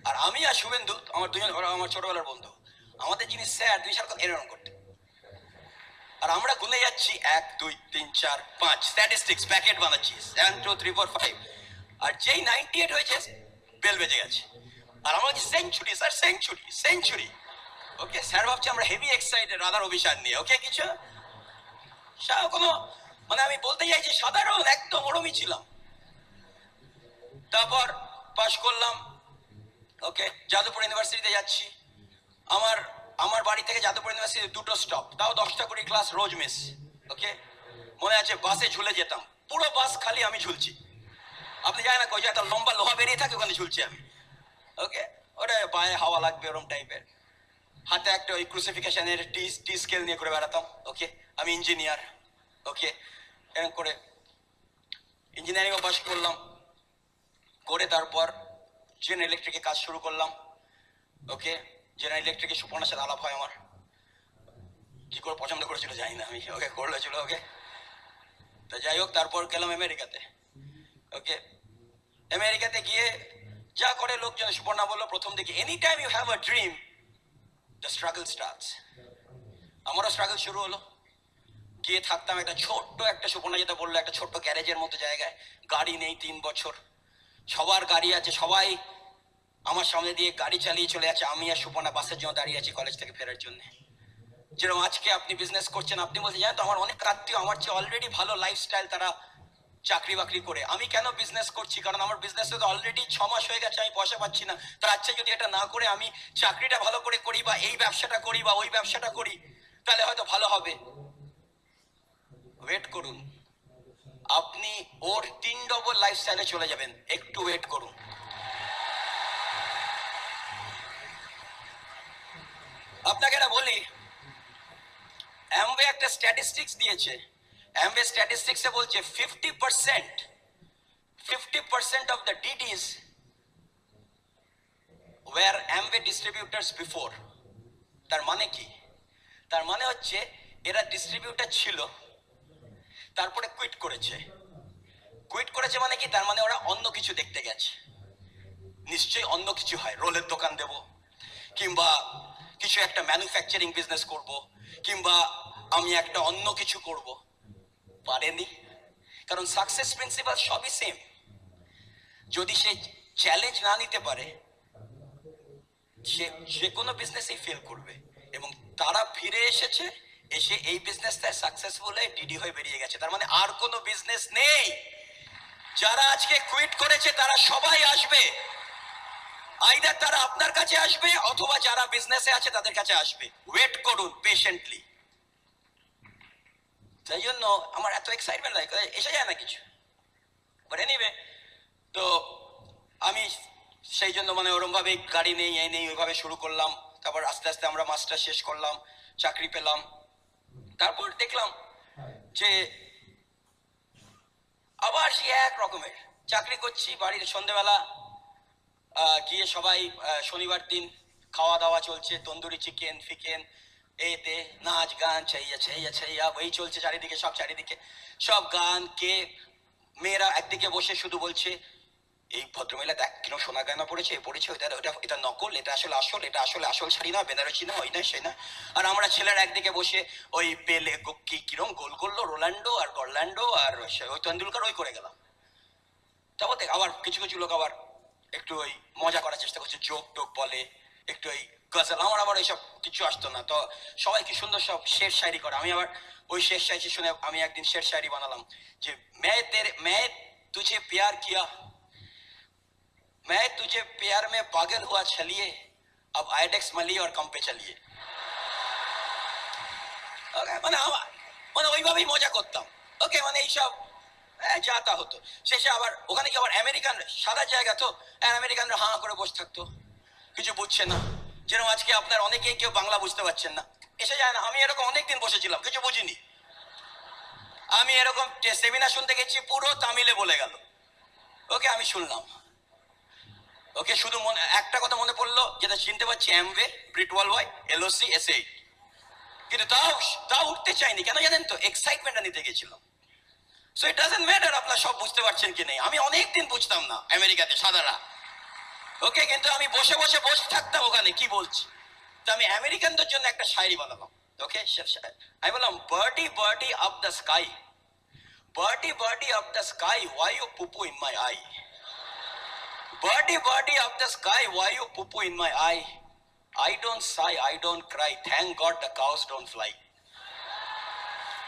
আর আমি আর শুভেন্দু, আমার দুজন, আমার ছোটবেলার বন্ধু, আমাদের যিনি স্যার, তিনি সারাক্ষণ এরকম করতেন। আর আমরা গুনে যাচ্ছি 1 2 3 4 5 স্ট্যাটিস্টিক্স প্যাকেট বানাচ্ছি 1 2 3 4 5। আর যেই 98 হয়েছে বেল বেজে গেছে, আর আমরা বলছি সেঞ্চুরি স্যার, সেঞ্চুরি সেঞ্চুরি। ওকে, স্যার ভাবছি আমরা হেভি এক্সাইটেড রাধার অভিষেক নিয়ে। ওকে, কিছু কোনো মানে আমি বলতে চাইছি সাধারণ একদম ওরমই ছিলাম। তারপর পাশ করলাম। ওকে, যাদবপুর ইউনিভার্সিটিতে যাচ্ছি। আমার বাড়ি থেকে যাদবপুর ইউনিভার্সিটি 2টো স্টপ, তাও 10টা করে ক্লাস রোজ মিস। ওকে, মনে আছে বাসে ঝুলে যেতাম, পুরো বাস খালি আমি ঝুলছি। আপনি জানেন না, কই একটা লম্বা লোহা বেরিয়ে থাকে, ওখানে ঝুলছি আমি। ওকে, ওটা পায়ে হাওয়া লাগবে ওরম টাইপের। হাতে একটা ওই ক্রুসিফিকেশনের টি স্কেল নিয়ে করে বেড়াতাম। ওকে, আমি ইঞ্জিনিয়ার। ওকে, এরকম করে ইঞ্জিনিয়ারিংও পাস করলাম, করে তারপর জেনারেল ইলেকট্রিকে কাজ শুরু করলাম। ওকে, জেনারেল ইলেকট্রিকে সুপর্ণার সাথে আলাপ হয় আমার, কি করে পছন্দ করেছিল জানি না আমি। ওকে, করলেছিল। ওকে, তো যাই হোক, তারপর গেলাম আমেরিকাতে। ওকে, আমেরিকাতে গিয়ে যা করে লোকজন, সুপর্ণা বললো প্রথম দিকে any time you have a dream the struggle starts. আমারও স্ট্রাগল শুরু হলো। গিয়ে থাকতাম একটা ছোট্ট, একটা সুপর্ণা যেটা বললো, একটা ছোট্ট গ্যারেজের মতো জায়গায়। গাড়ি নেই 3 বছর, সবার গাড়ি আছে, সবাই আমার সামনে দিয়ে গাড়ি চালিয়ে চলে যাচ্ছে, আমি আর সুপর্ণা বাসের জন্য দাঁড়িয়ে আছি কলেজ থেকে ফেরার জন্য। যেরকম আজকে আপনি বিজনেস করছেন, আপনি বলতে জানেন তো আমার অনেক আত্মীয় আমার চেয়ে অলরেডি ভালো লাইফস্টাইল, তারা চাকরি বাকরি করে। আমি কেন বিজনেস করছি, কারণ আমার বিজনেসে তো অলরেডি 6 মাস হয়ে গেছে, আমি পয়সা পাচ্ছি না। তার আচ্ছা যদি এটা না করে আমি চাকরিটা ভালো করে করি, বা এই ব্যবসাটা করি, বা ওই ব্যবসাটা করি, তাহলে হয়তো ভালো হবে। ওয়েট করুন, আপনি ওর 3 ডবল লাইফস্টাইলে চলে যাবেন। একটু ওয়েট করুন। আপনাকে এটা বলি, অ্যামওয়ে একটা স্ট্যাটিস্টিক্স দিয়েছে। অ্যামওয়ে স্ট্যাটিস্টিক্সে বলছে 50% of the DDs were Amway distributors before. তার মানে কি? তার মানে হচ্ছে এরা ডিস্ট্রিবিউটর ছিল, তারপরে কুইট করেছে। কুইট করেছে মানে কি? তার মানে ওরা অন্য কিছু দেখতে গেছে। নিশ্চয়ই অন্য কিছু হয়, রোলের দোকান দেব, কিংবা কিছু একটা ম্যানুফ্যাকচারিং বিজনেস করব, কিংবা আমি একটা অন্য কিছু করব। পারেনি, কারণ সাকসেস প্রিন্সিপাল সবই সেম। যদি সে চ্যালেঞ্জ না নিতে পারে, সে যে কোনো বিজনেসই ফেল করবে। এবং তারা ফিরে এসেছে, এসে এই বিজনেসটায় সাকসেসফুল হয়ে ডিডি হয়ে বেরিয়ে গেছে। তার মানে আর কোনো বিজনেস নেই। যারা আজকে কুইট করেছে তারা সবাই আসবে, আইদার তারা আপনার কাছে আসবে অথবা যারা বিজনেসে আছে তাদের কাছে আসবে। ওয়েট করুন পেশেন্টলি। তাই জন্য আমার এত এক্সাইটমেন্ট লাগে, এসে যায় না কিছু। বাট এনিওয়ে, তো আমি সেই জন্য মানে ওরম ভাবে গাড়ি নেই, এই নেই, ওইভাবে শুরু করলাম। তারপর আস্তে আস্তে আমরা মাস্টার শেষ করলাম, চাকরি পেলাম। তারপর দেখলাম যে আবার সে এক রকমের চাকরি করছি। বাড়ির সন্ধ্যেবেলা গিয়ে সবাই শনিবার দিন খাওয়া দাওয়া চলছে, তন্দুরি চিকেন ফিকেন, এতে নাচ গান চাইয়া চাইয়া চাইয়া এই চলছে চারিদিকে। সব চারিদিকে সব গান, কে মেয়েরা একদিকে বসে শুধু বলছে এই ভদ্রমহিলা দেখ কিরম সোনা গয়না পড়েছে, পড়েছে, এটা নকল, এটা আসলে আসল, এটা আসলে আসল শাড়ি না, বেনারসি না, ওই না সেই না। আর আমরা ছেলেরা একদিকে বসে ওই পেলে কিরম গোল করলো রোনাল্ডো আর গরল্যান্ডো আর ওই তেন্ডুলকার ওই করে গেলাম। তারপর দেখ আবার কিছু কিছু লোক আবার একটু ওই মজা করার চেষ্টা করছে, জোক টোক বলে, একটু ওই গজল। আমার আবার এইসব কিছু আসতো না, তো সবাই কি সুন্দর সব শের শায়রি করে। আমি আবার ওই শের শায়রি শুনে আমি একদিন শের শায়রি বানালাম যে मैं तुझे प्यार किया, मैं तुझे प्यार में पागल हुआ चलिए, अब आइडेक्स मलिए और कम पे चलिए। ওকে, মানে ওইভাবেই মজা করতাম। ওকে, মানে এইসব যা তা হতো। শেষে আবার ওখানে কি আবার আমেরিকান, সাদা জায়গা তো, আমেরিকানরা হাঁ করে বসে থাকতো, কিছু বুঝছে না। যেরকম আজকে আপনার অনেকেই কেউ বাংলা বুঝতে পারছেন না, এসে যায় না। আমি এরকম অনেকদিন বসেছিলাম, কিছু বুঝিনি। আমি এরকম সেমিনার শুনতে গেছি, পুরো তামিলে বলে গেল। ওকে, আমি শুনলাম। ওকে, শুধু একটা কথা মনে পড়লো, যেটা চিনতে পারছি, অ্যামওয়ে, ব্রিটওয়াল ওয়াই, এলওসি, এসএইট। কিন্তু তাও উঠতে চাইনি, কেন জানেন তো? এক্সাইটমেন্টটা নিতে গেছিলাম। সো ইট ডাজন্ট ম্যাটার আপনারা সব বুঝতে পারছেন কি নেই। আমি অনেকদিন বুঝতাম না আমেরিকাতে সাদারা। ওকে, কিন্তু আমি বসে বসে থাকতাম ওখানে কি বলছি। তো আমি আমেরিকানদের জন্য একটা শায়রি বানালাম। ওকে, আমি বললাম, birdie birdie up the sky, birdie birdie up the sky, why you poo poo in my eye? Birdie birdie up the sky, why you poo poo in my eye? I don't sigh, I don't cry, thank God the cows don't fly.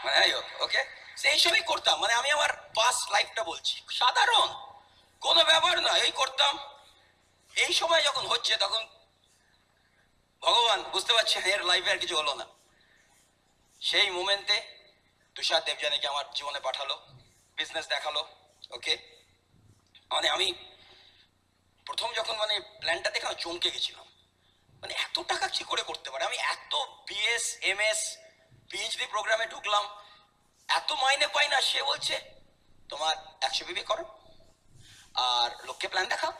মানে ওকে, সেই সবই করতাম। মানে আমি আমার পাস্ট লাইফটা বলছি, সাধারণ কোনো ব্যাপার না, এই করতাম। এই সময় যখন হচ্ছে তখন ভগবান বুঝতে পারছে এর লাইফে আর কিছু হলো না। সেই মোমেন্টে তুষার দেবযানীকে আমার জীবনে পাঠালো, বিজনেস দেখালো। ওকে, মানে আমি প্রথম যখন মানে প্ল্যানটা দেখে আমি চমকে গেছিলাম। মানে এত টাকা কি করে করতে পারে? আমি এত বিএস এমএস পিএইচডি প্রোগ্রামে ঢুকলাম, এত মাইনে পাই না। সে বলছে তোমার 100 বিবি করো আর লোককে প্ল্যান দেখাও,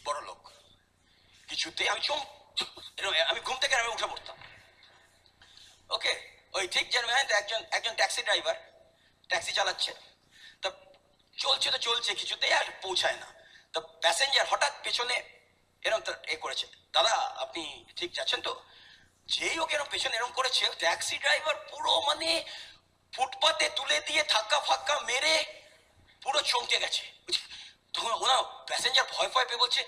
বড় লোক। কিছুতেই আমি আমি ঘুম থেকে আমি উঠে পড়তাম। ওকে, ওই ঠিক একজন ট্যাক্সি ড্রাইভার ট্যাক্সি চালাচ্ছে, তা চলছে তো চলছে, কিছুতেই আর পৌঁছায় না। তা প্যাসেঞ্জার হঠাৎ পেছনে এরকম করেছে, দাদা আপনি ঠিক যাচ্ছেন তো? যেই ওকে এরকম পেছনে এরকম করেছে, ট্যাক্সি ড্রাইভার পুরো মানে ফুটপাতে তুলে দিয়ে ধাক্কা ফাক্কা মেরে পুরো চমকে গেছে। তখন ওনা প্যাসেঞ্জার ভয় ভয় পেয়ে বলছে,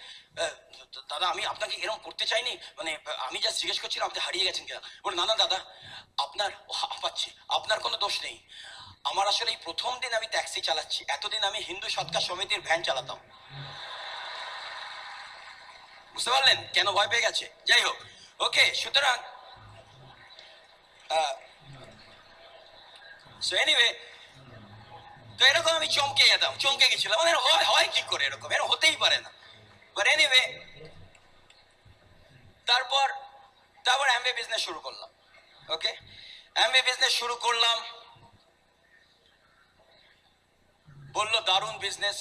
দাদা আমি আপনাকে এরকম করতে চাইনি, মানে আমি যা জিজ্ঞেস করছিলাম আপনি হারিয়ে গেছেন কিনা। বলে না না দাদা, আপনার পাচ্ছি, আপনার কোনো দোষ নেই। আমার আসলে এই প্রথম দিন আমি ট্যাক্সি চালাচ্ছি, এতদিন আমি হিন্দু সৎকার সমিতির ভ্যান চালাতাম। বুঝতে পারলেন কেন ভয় পেয়ে গেছে? যাই হোক, ওকে, সুতরাং সো এনিওয়ে, তো এরকম আমি চমকে গেছিলাম। মানে হয় কি করে এরকম? হতেই পারে না। বাট এনিওয়ে, তারপর তারপর অ্যামওয়ে বিজনেস শুরু করলাম। ওকে, অ্যামওয়ে বিজনেস শুরু করলাম, বললো দারুণ বিজনেস,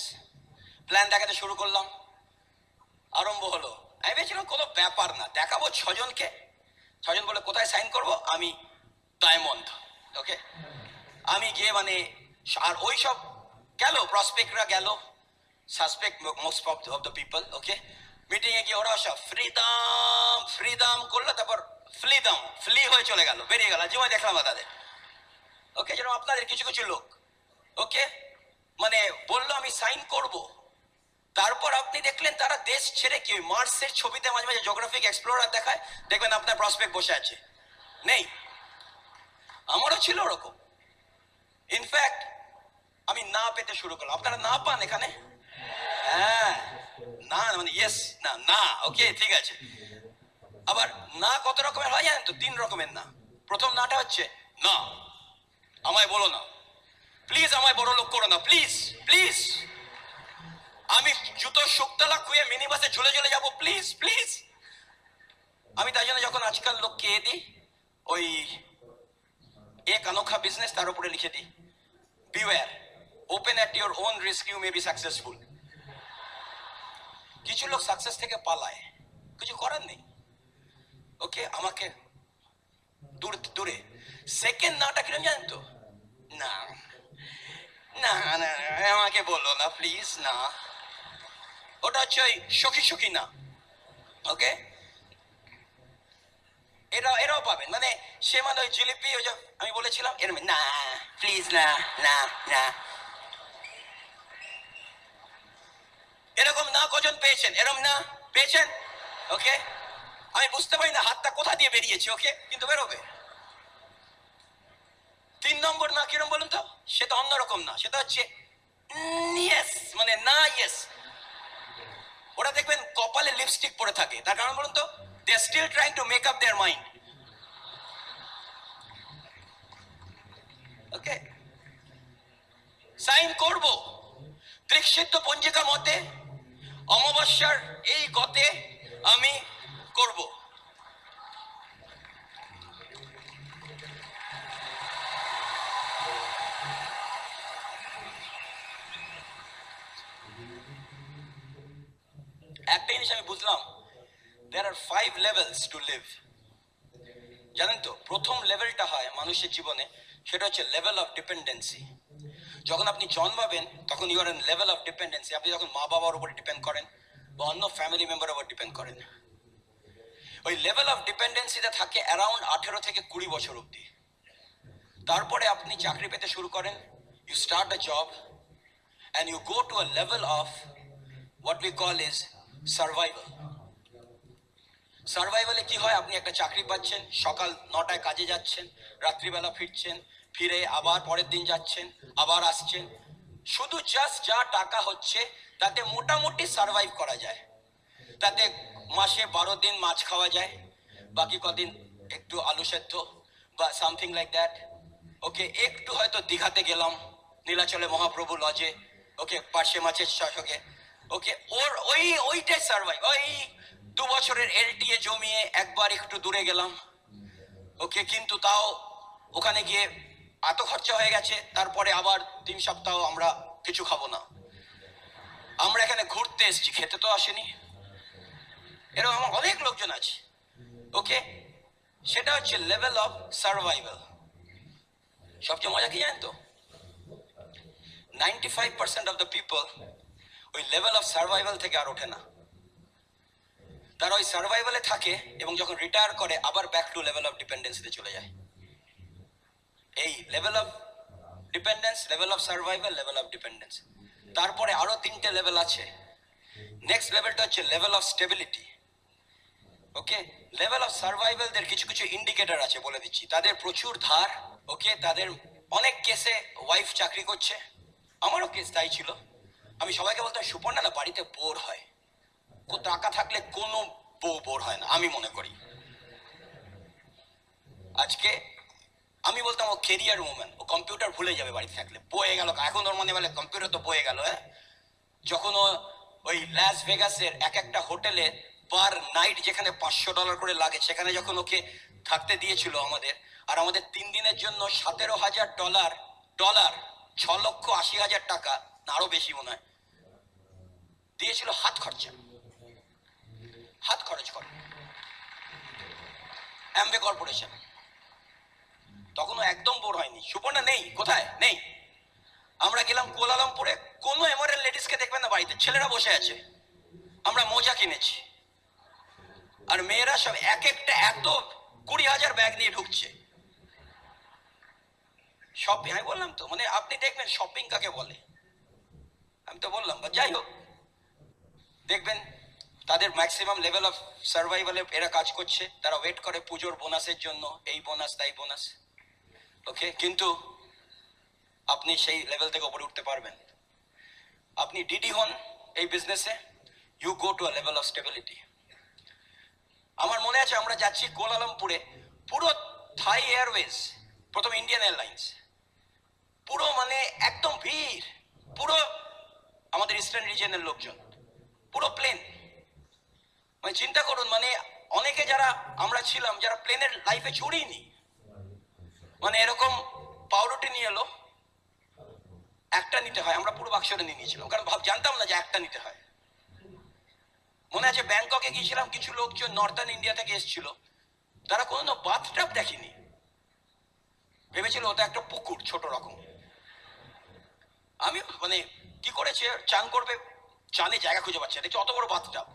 প্ল্যান দেখাতে শুরু করলাম, আরম্ভ হলো। আমি ভেবেছিলাম কোনো ব্যাপার না, দেখাবো ছজনকে, ছজন বলে কোথায় সাইন করব, আমি ডায়মন্ড। ওকে, আমি গিয়ে মানে, আর ওই সব গেল, প্রসপেক্টরা গেল, suspect most of the people. Okay, meeting এ গিয়ে ওরা সব ফ্রিডম ফ্রিডম করলো, তারপর ফ্লি হয়ে চলে গেল, বেরিয়ে গেল। জীবনে দেখলাম না তাদের। ওকে, যেরকম আপনাদের কিছু কিছু লোক, ওকে, মানে বললো আমি সাইন করব, তারপর আপনি দেখলেন তারা দেশ ছেড়ে কি মার্সের ছবিতে মাঝে মাঝে জিওগ্রাফিক এক্সপ্লোরার দেখায়, দেখবেন আপনার প্রসপেক্ট বসে আছে, নেই। আমারও ছিল ওরকম। ইনফ্যাক্ট আমি না পেতে শুরু করলাম। আপনারা না পান এখানে? হ্যাঁ, না মানে ইয়েস, না না, ওকে ঠিক আছে। আবার না কত রকমের হয় জানেন তো? 3 রকমের না। প্রথম নাটা হচ্ছে না, আমায় বলো না প্লিজ, আমায় বড় লোক করো না প্লিজ প্লিজ, আমি জুতোর শুকতলা খুঁয়ে মিনি বাসে ঝুলে ঝুলে যাবো প্লিজ প্লিজ। আমি তাই জন্য যখন আজকাল লোককে দিই, ওই এক অনोखा বিজনেস, তার উপরে লিখে দিই beware, open at your own risk, you may be successful. কিছু লোক সাকসেস থেকে পালায়, কিছু করার নেই। ওকে, আমাকে দূর দূরে। সেকেন্ড নাটা কিরম জানেন তো? না না না, আমাকে বলো না প্লিজ, না। ওটা হচ্ছে ওই সখী সখী না। ওকে, এরাও পাবেন, মানে সে মানে ওই জিলিপি, ওই যে আমি বলেছিলাম এরম, না প্লিজ, না না না। এরকম না কজন পেয়েছেন? এরকম না পেয়েছেন? ওকে, আমি বুঝতে পারি না হাতটা কোথা দিয়ে বেরিয়েছে, ওকে, কিন্তু বেরোবে। 3 নম্বর না কিরম বলুন তো? সেটা অন্যরকম না, সেটা হচ্ছে ইয়েস, মানে না ইয়েস। ওরা দেখবেন কপালে লিপস্টিক পরে থাকে, তার কারণ বলুন তো? They are still trying to make up their mind. Okay, sign করব দৃক্ষিত পঞ্জিকা মতে অমাবস্যার এই গতে আমি করব। একটা জিনিস আমি বুঝলাম, there are 5 levels to live। জানেন তো, প্রথম লেভেলটা হয় মানুষের জীবনে, সেটা হচ্ছে লেভেল অফ ডিপেন্ডেন্সি। যখন আপনি জন্মাবেন তখন you are an level of dependency. আপনি যখন মা বাবার উপর ডিপেন্ড করেন বা অন্য ফ্যামিলি মেম্বারের উপর ডিপেন্ড করেন, ওই লেভেল অফ ডিপেন্ডেন্সিতে থাকে অ্যারাউন্ড 18 থেকে 20 বছর অবধি। তারপরে আপনি চাকরি পেতে শুরু করেন, you start a job and you go to a level of what we call is survival. সার্ভাইভালে কি হয়? আপনি একটা চাকরি পাচ্ছেন, সকাল 9টায় কাজে যাচ্ছেন, রাত্রিবেলা ফিরছেন, ফিরে আবার পরের দিন যাচ্ছেন, আবার আসছেন, শুধু জাস্ট যা টাকা হচ্ছে তাতে মোটামুটি সার্ভাইভ করা যায়। তাতে মাসে 12 দিন মাছ খাওয়া যায়, বাকি কদিন একটু আলু সেদ্ধ বা সামথিং লাইক দ্যাট। ওকে, একটু হয়তো দীঘাতে গেলাম, নীলাচলে মহাপ্রভু লজে, ওকে, পার্শে মাছের শাসকে। ওকে, ওইটাই সার্ভাইভ। ওই 2 বছরের এলটিএ জমিয়ে একবার একটু দূরে গেলাম, ওকে, কিন্তু তাও ওখানে গিয়ে এত খরচা হয়ে গেছে, তারপরে আবার 3 সপ্তাহ আমরা কিছু খাবো না। আমরা এখানে ঘুরতে এসেছি, খেতে তো আসেনি। এরকম আমার অনেক লোকজন আছে। ওকে, সেটা হচ্ছে লেভেল অফ সার্ভাইভাল। সবচেয়ে মজা কি জানেন তো? 95% অফ দ্য পিপল ওই লেভেল অফ সার্ভাইভাল থেকে আর ওঠে না। তারা ওই সার্ভাইভালে থাকে এবং যখন রিটায়ার করে আবার ব্যাক টু লেভেল অফ ডিপেন্ডেন্সিতে চলে যায়। এই level of dependence, level of survival, level of dependence. তারপরে আরো 3টে লেভেল আছে। নেক্সট লেভেলটা হচ্ছে level of stability. Okay, level of সার্ভাইভালদের কিছু কিছু ইন্ডিকেটর আছে, বলে দিচ্ছি। তাদের প্রচুর ধার, ওকে, তাদের অনেক কেসে ওয়াইফ চাকরি করছে, আমারও কেস তাই ছিল। আমি সবাইকে বলতাম সুপর্ণা না বাড়িতে বোর হয়, টাকা থাকলে কোনো বউ বোর হয় না, আমি মনে করি। আজকে আমি বলতাম ও কেরিয়ার ওম্যান, ও কম্পিউটার ভুলে যাবে বাড়িতে থাকলে, বয়ে গেল এখন ওর মনে বলে কম্পিউটার তো বয়ে গেল। হ্যাঁ, যখন ও ওই লাস ভেগাসের এক একটা হোটেলে পার নাইট যেখানে $500 করে লাগে, সেখানে যখন ওকে থাকতে দিয়েছিল আমাদের, আর আমাদের 3 দিনের জন্য $17,000 $6,80,000 না আরো বেশি মনে হয় দিয়েছিল হাত খরচ করে অ্যামওয়ে কর্পোরেশন। তখনও একদম বোর হয়নি। সুপর্ণা নেই, কোথায় নেই। আমরা গেলাম কুয়ালালামপুরে, কোনো এমআরএল লেডিসকে দেখবেন না বাড়িতে, ছেলেরা বসে আছে। আমরা মোজা কিনেছি, আর মেয়েরা সব এক একটা এত 20,000 ব্যাগ নিয়ে ঢুকছে শপিং। আমি বললাম তো, মানে আপনি দেখবেন শপিং কাকে বলে, আমি তো বললাম, বা যাই হোক, দেখবেন তাদের ম্যাক্সিমাম লেভেল অফ সার্ভাইভালে এরা কাজ করছে। তারা ওয়েট করে পুজোর বোনাসের জন্য, এই বোনাস তাই বোনাস, ওকে। কিন্তু আপনি সেই লেভেল থেকে উপরে উঠতে পারবেন। আপনি ডিডি হন এই বিজনেসে, you go to a level of stability. আমার মনে আছে আমরা যাচ্ছি কুয়ালালামপুরে, পুরো থাই এয়ারওয়েজ, প্রথম ইন্ডিয়ান এয়ারলাইন্স, পুরো মানে একদম ভিড়, পুরো আমাদের ইস্টার্ন রিজিয়নের লোকজন, পুরো প্লেন। মানে চিন্তা করুন, মানে অনেকে যারা আমরা ছিলাম, যারা প্লেনের লাইফে চড়িনি, মানে এরকম পাউরুটি নিয়ে এলো, একটা নিতে হয়, আমরা পুরো বাক্সটা নিয়ে নিয়েছিলাম, কারণ জানতাম না যে একটা নিতে হয়। মনে আছে ব্যাংককে গিয়েছিলাম, কিছু লোকজন নর্থার্ন ইন্ডিয়া থেকে এসেছিল, তারা কোনো বাথটাব দেখেনি, ভেবেছিল ওটা একটা পুকুর ছোট রকম। আমি মানে কি করেছে, চান করবে, চানে জায়গা খুঁজে পাচ্ছে, দেখছি অত বড় বাথটাব,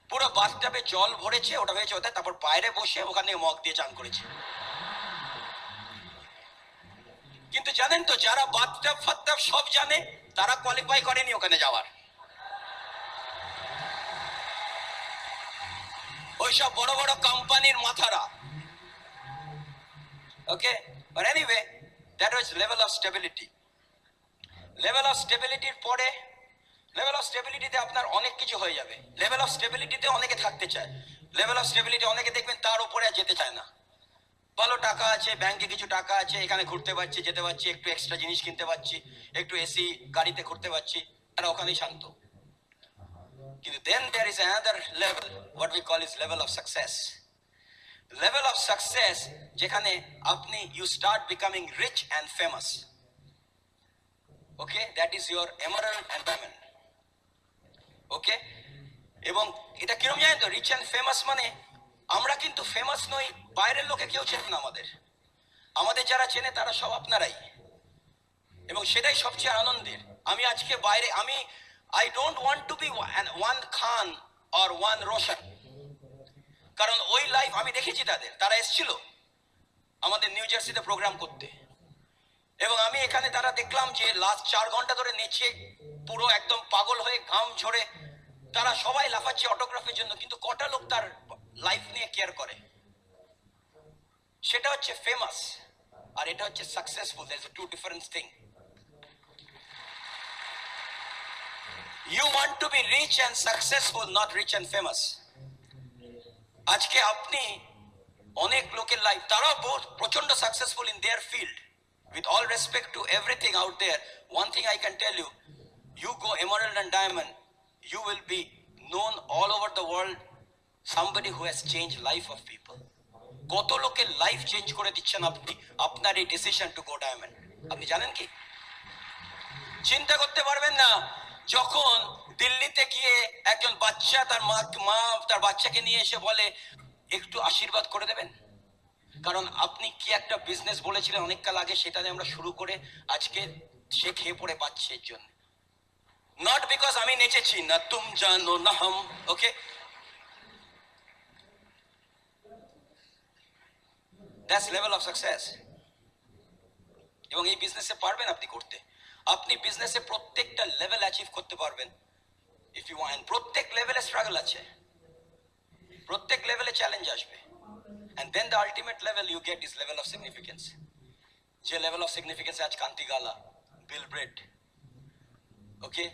পুরো বাথটাবে জল ভরেছে, ওটা ভেবেছে ওটা, তারপর বাইরে বসে ওখান থেকে মগ দিয়ে চান করেছে। কিন্তু জানেন তো, যারা বাথটাব ফাথটাব সব জানে, তারা কোয়ালিফাই করেনি ওখানে যাওয়ার। ওইসব বড় বড় কোম্পানির মাথারা, okay. But anyway, that was level of stability. Level of স্টেবিলিটির পরে, লেভেল অফ স্টেবিলিটিতে আপনার অনেক কিছু হয়ে যাবে। লেভেল অফ স্টেবিলিটিতে অনেকে থাকতে চায়, লেভেল অফ স্টেবিলিটি অনেকে দেখবেন তার উপরে আর যেতে চায় না। ভালো টাকা আছে, ব্যাংকে কিছু টাকা আছে, এখানে ঘুরতে পারছি, যেতে পারছি, একটু এক্সট্রা জিনিস কিনতে পারছি, একটু এসি গাড়িতে ঘুরতে পারছি, তারা ওখানেই শান্ত। কিন্তু then there is another level, what we call is level of success. Level of success যেখানে আপনি you start becoming rich and famous, okay, that is your emerald and diamond, okay. এবং এটা কিরকম জানেন তো, রিচ অ্যান্ড ফেমাস মানে আমরা কিন্তু ফেমাস নই, বাইরের লোকে কেউ চেনে না আমাদের, আমাদের যারা চেনে তারা সব আপনারাই, এবং সেটাই সবচেয়ে আনন্দের। আমি আজকে বাইরে, আমি I don't want to be one Khan or one Roshan, কারণ ওই লাইফ আমি দেখেছি তাদের, তারা এসেছিল আমাদের নিউ জার্সিতে প্রোগ্রাম করতে, এবং আমি এখানে তারা দেখলাম যে লাস্ট 4 ঘন্টা ধরে নেচে পুরো একদম পাগল হয়ে ঘাম ঝরে, তারা সবাই লাফাচ্ছে অটোগ্রাফের জন্য, কিন্তু কটা লোক তার লাইফ নিয়ে কেয়ার করে? সেটা হচ্ছে ফেমাস, আর এটা হচ্ছে successful. There is two different thing. You want to be rich and successful, not rich and famous. আজকে আপনি অনেক লোকের লাইফ, তারাও বহুত প্রচন্ড successful in their field, with all respect to everything out there, one thing I can tell you, you go emerald and diamond, you will be known all over the world, somebody who has changed life of people. কত লোকের লাইফ চেঞ্জ করে দিচ্ছেন আপনি আপনার এই ডিসিশন টু গো ডায়মন্ড, আপনি জানেন কি? চিন্তা করতে পারবেন না, যখন দিল্লিতে গিয়ে একজন বাচ্চা তার মা তার বাচ্চাকে নিয়ে এসে বলে একটু আশীর্বাদ করে দেবেন, কারণ আপনি কি একটা বিজনেস বলেছিলেন অনেক কাল আগে, সেটা দিয়ে আমরা শুরু করে আজকে সে খেয়ে পড়ে পাচ্ছে এর জন্য, নট বিকজ আমি নেচেছি না তুম জানো না হাম, okay. That's level of success. এবং এই বিজনেসে পারবেন আপনি করতে, আপনি বিজনেসে প্রত্যেকটা লেভেল অ্যাচিভ করতে পারবেন ইফ ইউ ওয়ান্ট। প্রত্যেক লেভেলে স্ট্রাগল আছে, প্রত্যেক লেভেলে চ্যালেঞ্জ আসবে, and then the ultimate level you get is level of significance. যে লেভেল অফ সিগনিফিকেন্স আজ কান্তি গালা, বিল ব্রেড, ওকে,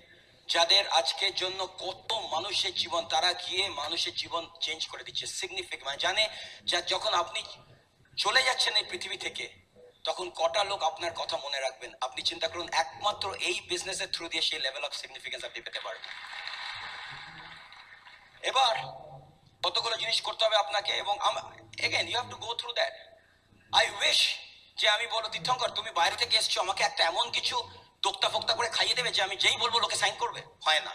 যাদের আজকের জন্য কত মানুষের জীবন, তারা গিয়ে মানুষের জীবন চেঞ্জ করে দিচ্ছে। সিগনিফিকেন্ট মানে জানে যা যখন আপনি চলে যাচ্ছেন এই পৃথিবী থেকে, তখন কটা লোক আপনার কথা মনে রাখবেন। আপনি চিন্তা করুন, একমাত্র এই বিজনেসের থ্রু দিয়ে সেই লেভেল অফ সিগনিফিকেন্স আপনি পেতে পারবেন। এবার কতগুলো জিনিস করতে হবে আপনাকে, এবং again you have to go through that. I wish যে আমি বলো তীর্থঙ্কর তুমি বাইরে থেকে এসছো, আমাকে একটা এমন কিছু তোক্তা ফোক্তা করে খাইয়ে দেবে যে আমি যেই বলবো লোকে সাইন করবে, হয় না।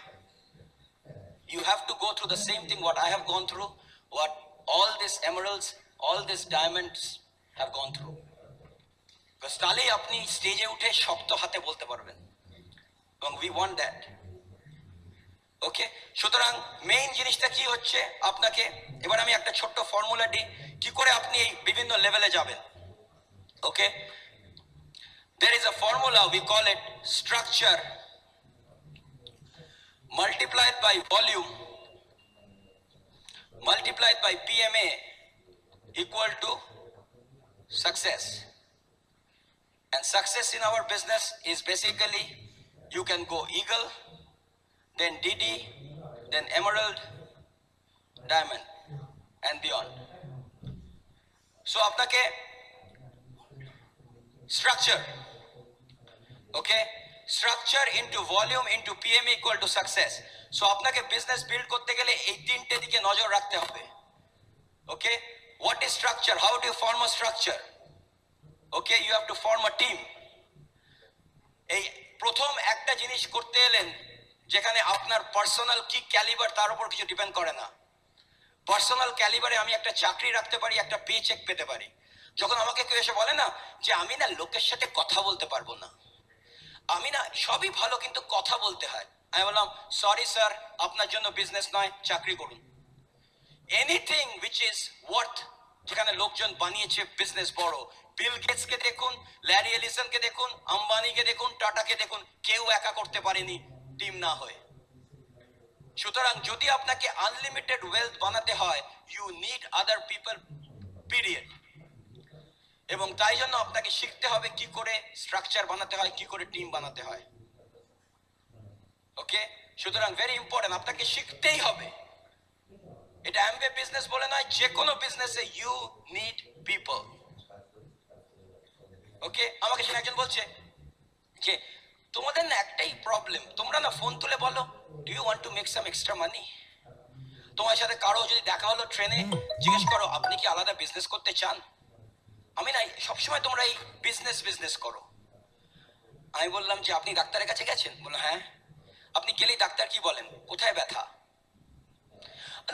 You have to go through the same thing what I have gone through, what all these emeralds, all these diamonds have gone through. Because তাহলেই আপনি স্টেজে উঠে শক্ত হাতে বলতে পারবেন, এবং we want that. ওকে, সুতরাং মেইন জিনিসটা কি হচ্ছে আপনাকে, এবার আমি একটা ছোট্ট ফর্মুলা দিই কি করে আপনি এই বিভিন্ন লেভেলে যাবেন। ওকে, there is a formula, we call it structure multiplied by volume multiplied by PMA equal to success. And success in our business is basically you can go eagle, then DD, then emerald, diamond and beyond. So আপনাকে structure, okay, structure into volume into PMA equal to success. So আপনাকে বিজনেস বিল্ড করতে গেলে এই তিনটে দিকে নজর রাখতে হবে। ওকে, what is structure? How do you form a structure? Okay, you have to form a team. এই প্রথম একটা জিনিস করতে এলেন যেখানে আপনার পার্সোনাল কি ক্যালিবার তার উপর কিছু ডিপেন্ড করে না। পার্সোনাল ক্যালিবারে আমি একটা চাকরি রাখতে পারি, একটা পে চেক পেতে পারি। যখন আমাকে কেউ এসে বলে না যে আমি না লোকের সাথে কথা বলতে পারবো না, আমি না সবই ভালো কিন্তু কথা বলতে হয়, আমি বললাম সরি স্যার, আপনার জন্য বিজনেস নয়, চাকরি করুন। এনিথিং উইচ ইজ ওয়ার্থ, যেখানে লোকজন বানিয়েছে বিজনেস বড়, বিল গেটসকে দেখুন, ল্যারি এলিসনকে দেখুন, আম্বানিকে দেখুন, টাটাকে দেখুন, কেউ একা করতে পারেনি টিম না হয়ে। সুতরাং যদি আপনাকে আনলিমিটেড ওয়েলথ বানাতে হয়, you need other people, period. এবং তাই জন্য আপনাকে শিখতে হবে কি করে স্ট্রাকচার বানাতে হয়, কি করে টিম বানাতে হয়। ওকে, সুতরাং ভেরি ইম্পর্টেন্ট, আপনাকে শিখতেই হবে। এটা অ্যামওয়ে বিজনেস বলে নয়, যে কোনো বিজনেসে ইউ নিড পিপল। ওকে, আমাকে সেটা একজন বলছে যে তোমাদের না একটাই প্রবলেম, তোমরা না ফোন তুলে বলো do you want to make some extra money. তোমার সাথে কারো যদি দেখা হলো ট্রেনে, জিজ্ঞেস করো আপনি কি আলাদা বিজনেস করতে চান। আমি না সবসময় তোমরা এই বিজনেস বিজনেস করো। আমি বললাম যে আপনি ডাক্তারের কাছে গেছেন, বললো হ্যাঁ। আপনি গেলেই ডাক্তার কি বলেন, কোথায় ব্যথা।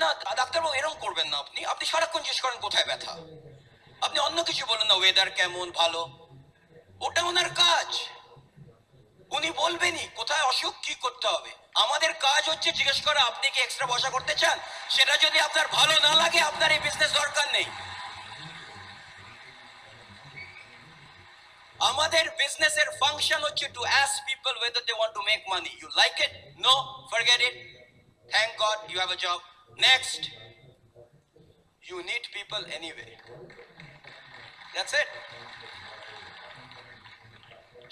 না ডাক্তারবাবু এরকম করবেন না, আপনি আপনি সারাক্ষণ জিজ্ঞেস করেন কোথায় ব্যথা, আপনি অন্য কিছু বলেন না, ওয়েদার কেমন, ভালো। ওটা ওনার কাজ, উনি বলবেনই কোথায় অসুখ, কি করতে হবে। আমাদের কাজ হচ্ছে জিজ্ঞেস করা আপনি কি এক্সট্রা পয়সা করতে চান। সেটা যদি আপনার ভালো না লাগে, আপনার এই বিজনেস দরকার নেই। আমাদের বিজনেসের ফাংশন হচ্ছে to ask people whether they want to make money. You like it? No? Forget it. Thank God you have a job. Next. You need people anyway. That's it.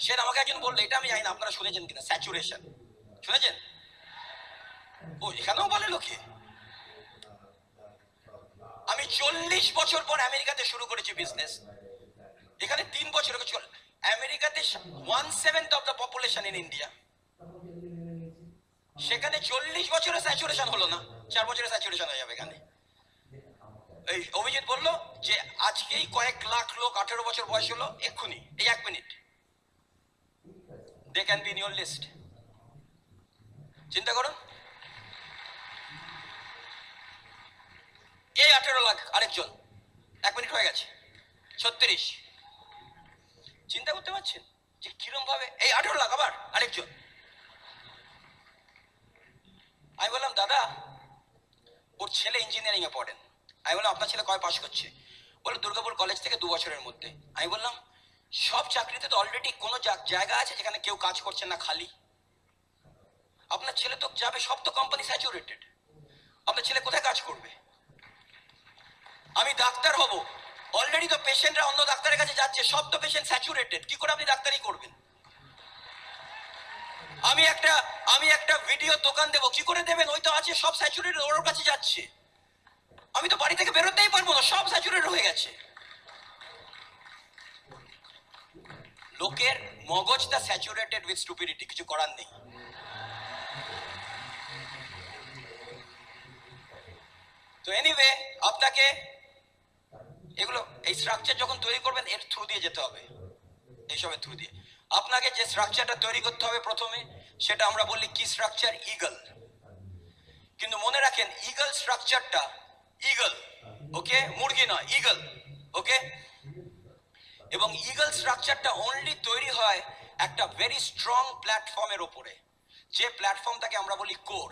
সেটা আমাকে একজন বললো, এটা আমি জানি না আপনারা শুনেছেন কিনা, স্যাচুরেশন শুনেছেন? ও এখানেও বলে লোকে। আমি 40 বছর পর আমেরিকাতে শুরু করেছি বিজনেস। এখানে 3 বছর চল, আমেরিকাতে 1/7 of the population in India. সেখানে 40 বছরের স্যাচুরেশন হলো না, 4 বছরের স্যাচুরেশন হয়ে যাবে এখানে। এই অভিজিৎ বললো যে আজকেই কয়েক লাখ লোক 18 বছর বয়স হলো, এক্ষুনি এই 1 minute they can be in your list. চিন্তা করুন, এই 18 লাখ আরেকজন, 1 মিনিট হয়ে গেছে 36। চিন্তা করতে পারছেন যে কিরম ভাবে এই 18 লাখ আবার আরেকজন। আমি বললাম দাদা ওর ছেলে ইঞ্জিনিয়ারিং এ পড়েন। আমি বললাম আপনার ছেলে কয় পাস করছে, বলে দুর্গাপুর কলেজ থেকে 2 বছরের মধ্যে। আমি বললাম সব চাকরিতে তো অলরেডি কোনো জায়গা আছে যেখানে কেউ কাজ করছে না, খালি। আপনার ছেলে তো যাবে, সব তো কোম্পানি স্যাচুরেটেড, আপনার ছেলে কোথায় কাজ করবে। আমি ডাক্তার হব, অলরেডি তো পেশেন্টরা অন্য ডাক্তারের কাছে যাচ্ছে, সব তো পেশেন্ট স্যাচুরেটেড, কি করে আপনি ডাক্তারি করবেন। আমি একটা ভিডিও দোকান দেবো, কি করে দেবেন, ওই তো আছে সব স্যাচুরেটেড, ওর কাছে যাচ্ছে। আমি তো বাড়ি থেকে বেরোতেই পারবো না, সব স্যাচুরেটেড হয়ে গেছে। লোকের মগজটা স্যাচুরেটেড উইথ স্টুপিডিটি, কিছু করার নেই। তো এনিওয়ে আপনাকে এগুলো এই স্ট্রাকচার যখন তৈরি করবেন এর থ্রু দিয়ে যেতে হবে, এইসবের থ্রু দিয়ে আপনাকে যে স্ট্রাকচারটা তৈরি করতে হবে প্রথমে, সেটা আমরা বলি কি স্ট্রাকচার, ইগল। কিন্তু মনে রাখেন ইগল স্ট্রাকচারটা, ইগল, ওকে, মুরগি নয়, ইগল, ওকে। এবং ইগল স্ট্রাকচারটা অনলি তৈরি হয় একটা ভেরি স্ট্রং প্ল্যাটফর্মের ওপরে, যে প্ল্যাটফর্মটাকে আমরা বলি কোর।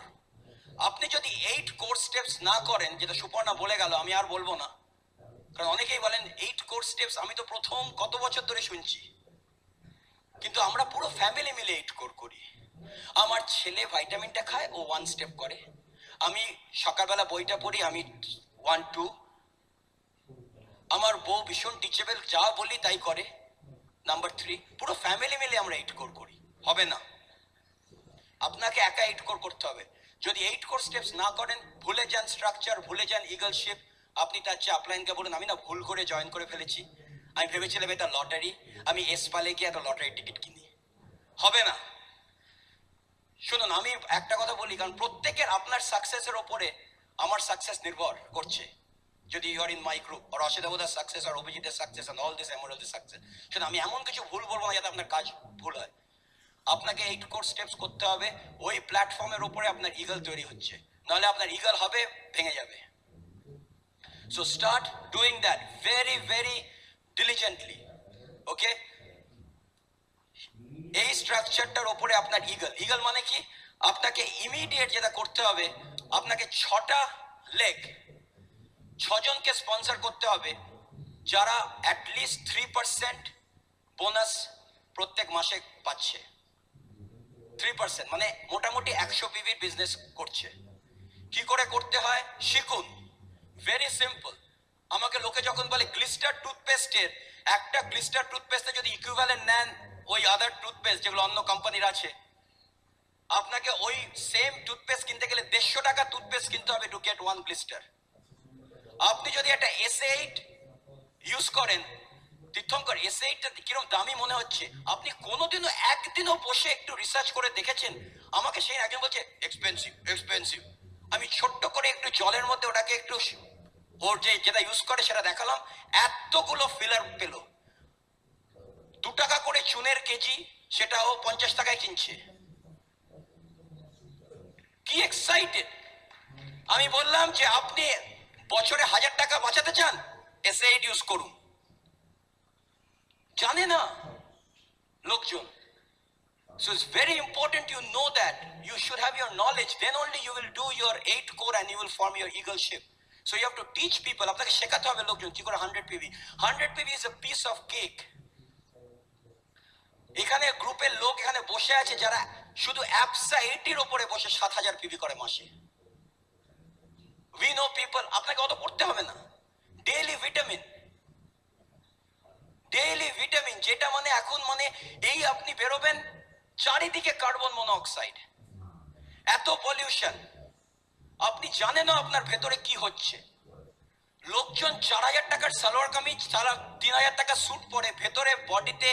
আপনি যদি 8 কোর স্টেপস না করেন, যেটা সুপর্ণা বলে গেল, আমি আর বলবো না, কারণ অনেকেই বলেন 8 কোর স্টেপস, আমি তো প্রথম কত বছর ধরে শুনছি, কিন্তু আমরা পুরো ফ্যামিলি মিলে 8 কোর করি। আমার ছেলে ভাইটামিনটা খায়, ও 1 স্টেপ করে। আমি সকালবেলা বইটা পড়ি, আমি 1 2। আমার বউ ভীষণ টিচেবল, যা বলি তাই করে, নাম্বার 3। পুরো ফ্যামিলি মিলে আমরা 8 কোর করি, হবে না। আপনাকে একা 8 কোর করতে হবে। যদি 8 কোর স্টেপস না করেন, ভুলে যান স্ট্রাকচার, ভুলে যান ইগল শেপ। আপনি তার চেয়ে আপলাইনকে বলুন, আমি না ভুল করে জয়েন করে ফেলেছি, আমি ভেবেছিলাম এটা লটারি, আমি এসপালে গিয়ে একটা লটারি টিকিট কিনি, হবে না। শুনুন, আমি একটা কথা বলি, কারণ প্রত্যেকের আপনার সাকসেসের ওপরে আমার সাকসেস নির্ভর করছে। যদি you are in my group, আর অসিতাবুদার সাকসেস, আর অভিজিতের সাকসেস, আর অল দিস এমরালদের সাকসেস, শুনুন আমি এমন কিছু ভুল বলবো না যাতে আপনার কাজ ভুল হয়। আপনাকে 8 কোর স্টেপস করতে হবে, ওই প্ল্যাটফর্মের উপরে আপনার ইগল তৈরি হচ্ছে, নাহলে আপনার ইগল হবে ভেঙে যাবে। So start doing that very very diligently, okay. এই স্ট্রাকচারটার উপরে আপনার ইগল, ইগল মানে কি, আপনাকে ইমিডিয়েট যেটা করতে হবে, আপনাকে 6টা লেগ, 6 জনকে স্পন্সর করতে হবে, যারা অ্যাটলিস্ট 3% বোনাস প্রত্যেক মাসে পাচ্ছে। 3% মানে মোটামুটি 100 পিভির বিজনেস করছে। কি করে করতে হয় শিখুন, ভেরি সিম্পল। আমাকে লোকে যখন বলে গ্লিস্টার টুথপেস্টের, একটা গ্লিস্টার টুথপেস্টে যদি ইকুইভ্যালেন্ট নেন ওই আদার টুথপেস্ট যেগুলো অন্য কোম্পানির আছে, আপনাকে ওই সেম টুথপেস্ট কিনতে গেলে 150 টাকা টুথপেস্ট কিনতে হবে টু গেট 1 গ্লিস্টার। আপনি যদি একটা S8 ইউজ করেন, তীর্থঙ্কর S8টা কিরকম দামি মনে হচ্ছে, আপনি কোনোদিনও একদিনও বসে একটু রিসার্চ করে দেখেছেন? আমাকে সেই একজন বলছে এক্সপেন্সিভ এক্সপেন্সিভ, আমি ছোট্ট করে একটু জলের মধ্যে ওটাকে একটু ওর যেটা ইউজ করে সেটা দেখালাম, এতগুলো ফিলার পেল। 2 টাকা করে চুনের কেজি, সেটাও 50 টাকায় কিনছে। কি এক্সাইটেড! আমি বললাম যে আপনি বছরে 1000 টাকা বাঁচাতে চান, S8 ইউজ করুন। জানে না লোকজন। So it's very important you know that. You should have your knowledge. Then only you will do your 8 core and you will form your eagle ship. So you have to teach people. আপনাকে শেখাতে হবে লোকজন কি করে 100 PV. 100 PV is a piece of cake. এখানে গ্রুপের লোক এখানে বসে আছে যারা শুধু অ্যাপসা 80 উপরে বসে 7000 PV করে মাসে। We know people, আপনাকে অত পড়তে হবে না। ডেইলি ভিটামিন, ডেইলি ভিটামিন, যেটা মানে এখন মানে এই আপনি বেরোবেন চারিদিকে কার্বন মনোঅক্সাইড, এত পলিউশন, আপনি জানেন না আপনার ভেতরে কি হচ্ছে। লোকজন 4000 টাকার সালোয়ার কামিজ, 3000 টাকা স্যুট পরে, ভেতরে বডিতে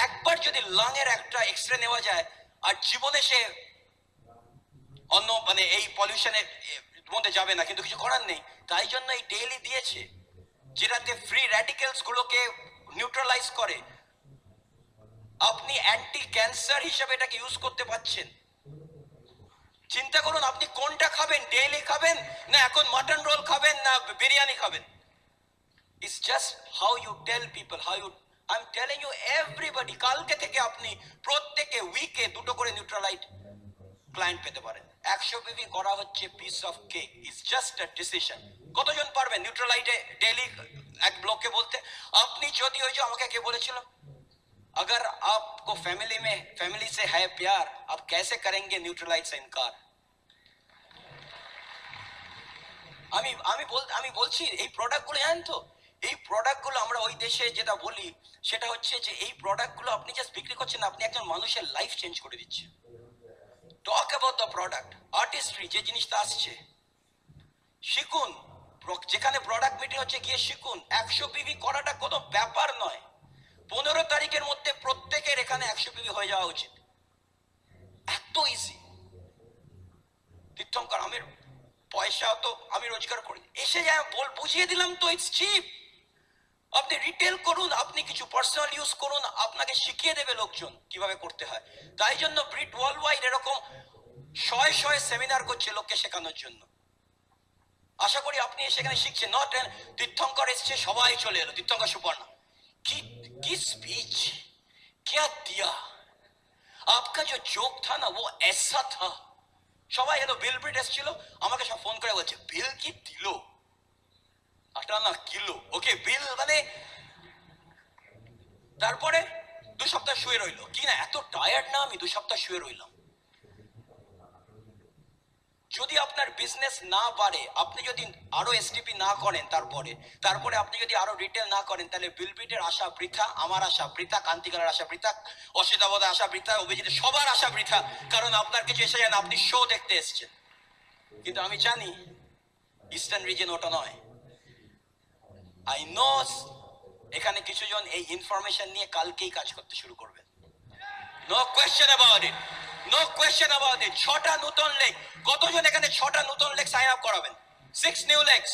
একবার যদি লাংয়ের একটা এক্সরে নেওয়া যায়, আর জীবনে সে অন্য মানে এই পলিউশনের মধ্যে যাবে না, কিন্তু কিছু করার নেই। তাই জন্য এই ডেইলি দিয়েছে, যেটাতে ফ্রি র্যাডিক্যালস গুলোকে নিউট্রালাইজ করে। আপনি অ্যান্টি ক্যান্সার হিসেবে এটাকে ইউজ করতে পারছেন। চিন্তা করুন আপনি কোনটা খাবেন, ডেইলি খাবেন না এখন মাটন রোল খাবেন না বিরিয়ানি খাবেন। It's just how you tell people, how you, I am telling you everybody, কালকে থেকে আপনি প্রত্যেকে উইকে 2টো করে নিউট্রালাইট ক্লায়েন্ট পেতে পারেন। 100 পিভি করা হচ্ছে piece of cake, it's just a decision. কতজন পারবেন নিউট্রালাইটে ডেইলি এক ব্লককে বলতে? আপনি যদি ওই যে আমাকে কে বলেছিল, अगर आपको फैमिली से है प्यार, आप कैसे करेंगे न्यूट्रलाइट से इनकार? আমি বলছি এই প্রোডাক্টগুলো জানেন তো, এই প্রোডাক্টগুলো আমরা ওই দেশে যেটা বলি সেটা হচ্ছে যে এই প্রোডাক্টগুলো আপনি জাস্ট বিক্রি করছেন না, আপনি একজন মানুষের লাইফ চেঞ্জ করে দিচ্ছেন। Talk about the product, artistry, যে জিনিসটা আসছে শিখুন। যেখানে প্রোডাক্ট মিটিং হচ্ছে গিয়ে শিখুন। 100 পিভি করাটা কোনো ব্যাপার নয়। 15 তারিখের মধ্যে প্রত্যেকের এখানে 100 পিভি হয়ে যাওয়া উচিত, এত ইজি। তীর্থঙ্কর আমের পয়সা তো আমি রোজগার করি, এসে যায় বুঝিয়ে দিলাম তো, ইটস চিপ। আপনি রিটেল করুন, আপনি কিছু পার্সোনাল ইউজ করুন, আপনাকে শিখিয়ে দেবে লোকজন কিভাবে করতে হয়। তাই জন্য ব্রিট ওয়ার্ল্ড ওয়াইড এরকম শয়ে শয়ে সেমিনার করছে লোককে শেখানোর জন্য। আশা করি আপনি সেখানে শিখছেন। নট তীর্থঙ্কর এসছে সবাই চলে এলো, তীর্থঙ্কর সুপর্ণা কি কি স্পিচ क्या दिया, आपका जो जोक था ना वो ऐसा था। সবাই এলো, বিল ব্রিট এসেছিল, আমাকে সব ফোন করে বলছে বিল কি দিল, আটা না কিলো, ওকে বিল মানে। তারপরে 2 সপ্তাহ শুয়ে রইলো, কি না এত টায়ার্ড না আমি 2 সপ্তাহ শুয়ে রইলাম। যদি আপনার বিজনেস না বাড়ে, আপনি যদি আরো এসটিপি না করেন, তারপরে আপনি যদি আরো রিটেল না করেন, তাহলে বিলবিটের আশা বৃথা, আমার আশা বৃথা, কান্তিকালের আশা বৃথা, অসিতাবদের আশা বৃথা, অভিজিতের সবার আশা বৃথা। কারণ আপনার কিছু এসে যান, আপনি শো দেখতে এসেছেন, কিন্তু আমি জানি ইস্টার্ন রিজন ওটা নয়। আই নো এখানে কিছু জন এই ইনফরমেশন নিয়ে কালকেই কাজ করতে শুরু করবেন। No question about it, no question about it. 6টা নতুন লেগ, কতজন এখানে 6টা নতুন লেগ সাইন আপ করাবেন? 6 নিউ লেগস।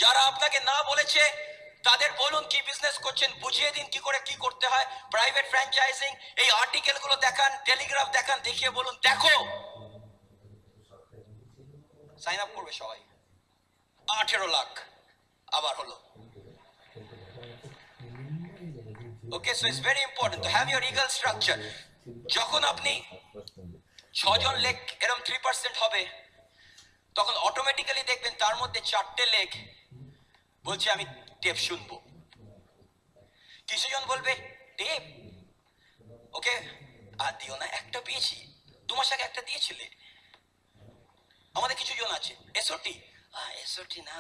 যারা আপনাকে না বলেছে তাদের বলুন কি বিজনেস করছেন, বুঝিয়ে দিন কি করে কি করতে হয়। প্রাইভেট ফ্র্যাঞ্চাইজিং, এই আর্টিকেল গুলো দেখান, টেলিগ্রাফ দেখান, দেখিয়ে বলুন দেখো। সাইন আপ করবে সবাই। 18 লাখ আবার হলো। Okay, so it's very important to have your eagle structure. যখন আপনি 6 জন লেগ এরকম 3% হবে, তখন অটোমেটিক্যালি দেখবেন তার মধ্যে 4টে লেগ বলছে আমি টেপ শুনবো। কিছু জন বলবে টেপ, ওকে আর দিও না, একটা পেয়েছি, 2 মাস আগে একটা দিয়েছিলে। আমাদের কিছু জন আছে এসওটি, এসওটি না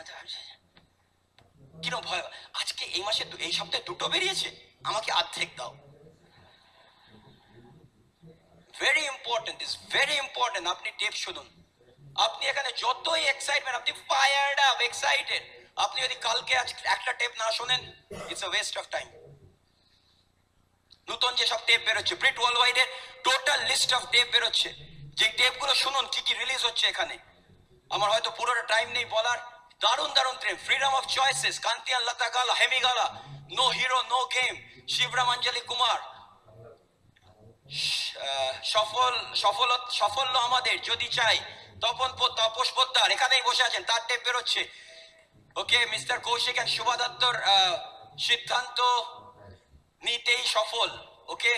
কিরকম ভয়, আজকে এই মাসে এই সপ্তাহে 2টো বেরিয়েছে, আমাকে অর্ধেক দাও। Very important, is very important. আপনি টেপ শুনুন। আপনি এখানে যতই এক্সাইটমেন্ট, আপনি ফায়ার্ড আপ, এক্সাইটেড, আপনি যদি কালকে আজ একটা টেপ না শোনেন, it's a waste of time. নতুন যে সব টেপ বেরোচ্ছে, ব্রিট ওয়ার্ল্ড ওয়াইডের টোটাল লিস্ট অফ টেপ বেরোচ্ছে, যে টেপগুলো শুনুন কি কি রিলিজ হচ্ছে এখানে। আমার হয়তো পুরোটা টাইম নেই বলার। দারুণ দারুণ টেপ, ফ্রিডম অফ চয়েসেস, কান্তিয়ান লতা গালা, হেমি গালা, no hero no game, Shibram Anjali Kumar, সাফল্য আমাদের যদি চাই, তপস পোদ্দার এখানেই বসে আছেন, তার টেপ বেরোচ্ছে। ওকে, মিস্টার কৌশিক এন্ড শুভা দত্তর সিদ্ধান্ত নিতেই সফল। ওকে,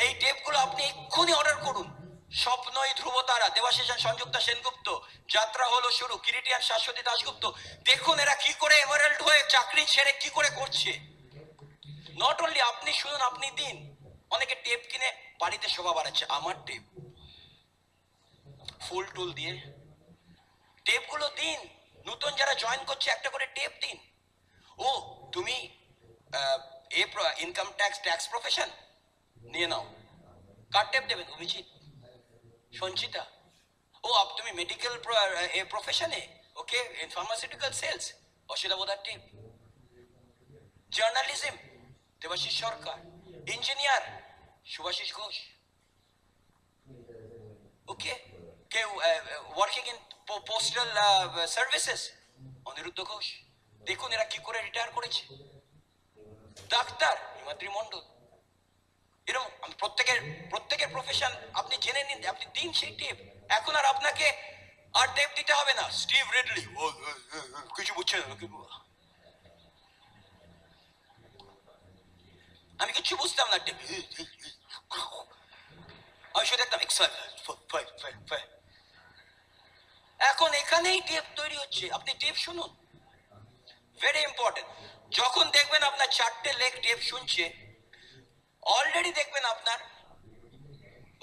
এই টেপগুলো আপনি এক্ষুনি অর্ডার করুন। স্বপ্নই ধ্রুবতারা, দেবাশিস সংযুক্তা সেনগুপ্ত, যাত্রা হলো শুরু, কিরিটিয়ান শাশ্বতী দাশগুপ্ত। দেখুন এরা কি করে এমারেল্ড হয়ে চাকরি ছেড়ে কি করে করছে। নট অনলি আপনি শুনুন, আপনি দিন। অনেকে টেপ কিনে বাড়িতে শোভা বাড়াচ্ছে, আমার টেপ ফুল টুল দিয়ে টেপগুলো দিন। নতুন যারা জয়েন করছে একটা করে টেপ দিন। ও তুমি ইনকাম ট্যাক্স প্রফেশন নিয়ে নাও, কার টেপ দেবেন? অভিজিৎ, সঞ্চিতা। ও তুমি মেডিকেল প্রফেশনে, okay, in pharmaceutical sales, Asita বোধার tape. Journalism, Debashis Sarkar. Engineer, Shubhashis Ghosh. Okay, কেউ working in postal services, Aniruddha Ghosh. দেখুন এরা কি করে রিটায়ার করেছে। ডাক্তার, হিমাদ্রি মন্ডল। এরকম প্রত্যেকের প্রফেশন আপনি জেনে নিন, আপনি দিন সেই টেপ। এখন আর আপনাকে আর টেপ দিতে হবে না। স্টিভ রিডলি, কিছু বুঝছে না, আমি কিছু বুঝতাম না টেপ, আমি শুধু দেখতাম এখন এখানেই টেপ তৈরি হচ্ছে। আপনি টেপ শুনুন, ভেরি ইম্পর্টেন্ট। যখন দেখবেন আপনার 4টে লেগ টেপ শুনছে, অলরেডি দেখবেন আপনার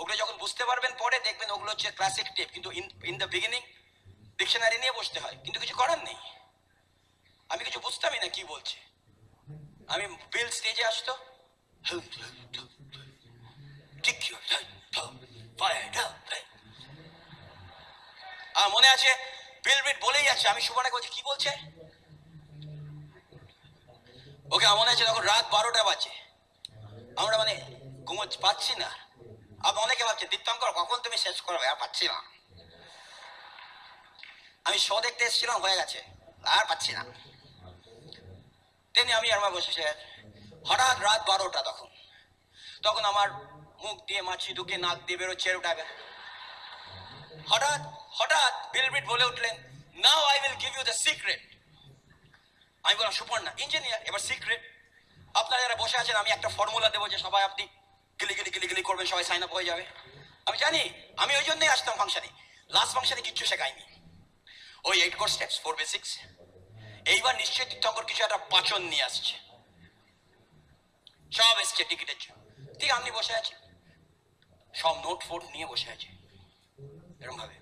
ওগুলো যখন বুঝতে পারবেন পরে দেখবেন ওগুলো হচ্ছে ক্লাসিক টেপ, কিন্তু ইন দ্য বিগিনিং ডিকশনারি নিয়ে বসতে হয়, কিন্তু কিছু করার নেই। আমি কিছু বুঝতামই না কি বলছে। আমি বিল স্টেজে আসতো, আর মনে আছে বিল ব্রিট বলেই যাচ্ছে, আমি সুবর্ণাকে বলছি কি বলছে, ওকে মনে আছে তখন রাত 12টা বাজে, আমরা মানে ঘুমোচ্ছি, পাচ্ছি না। আপনি অনেকে ভাবছেন দীপ্তঙ্কর কখন তুমি শেষ করবে, আর পাচ্ছি না। আমি শো দেখতে এসেছিলাম, হয়ে গেছে, আর পাচ্ছি না। তেমনি আমি আর মা বসেছে, হঠাৎ রাত 12টা, তখন আমার মুখ দিয়ে মাছি ঢুকে, নাক দিয়ে বেরোচ্ছে ওটাকে। হঠাৎ হঠাৎ বিলব্রিট বলে উঠলেন, now I will give you the secret. আমি বললাম, সুপর্ণা ইঞ্জিনিয়ার, এবার সিক্রেট? আপনারা যারা বসে আছেন, আমি একটা ফর্মুলা দেবো যে সবাই আপনি গিলি গিলি গিলি গিলি করবেন, সবাই সাইন আপ হয়ে যাবে। আমি জানি, আমি ওই জন্যই আসতাম ফাংশনে। লাস্ট ফাংশনে কিচ্ছু শেখায়নি, ওই 8 কোর স্টেপস, 4 বেসিক্স। এইবার নিশ্চয়ই তীর্থঙ্কর কিছু একটা পাচন নিয়ে আসছে, সব এসছে টিকিটের জন্য। ঠিক আমি বসে আছি, সব নোট ফোট নিয়ে বসে আছে এরকম ভাবে।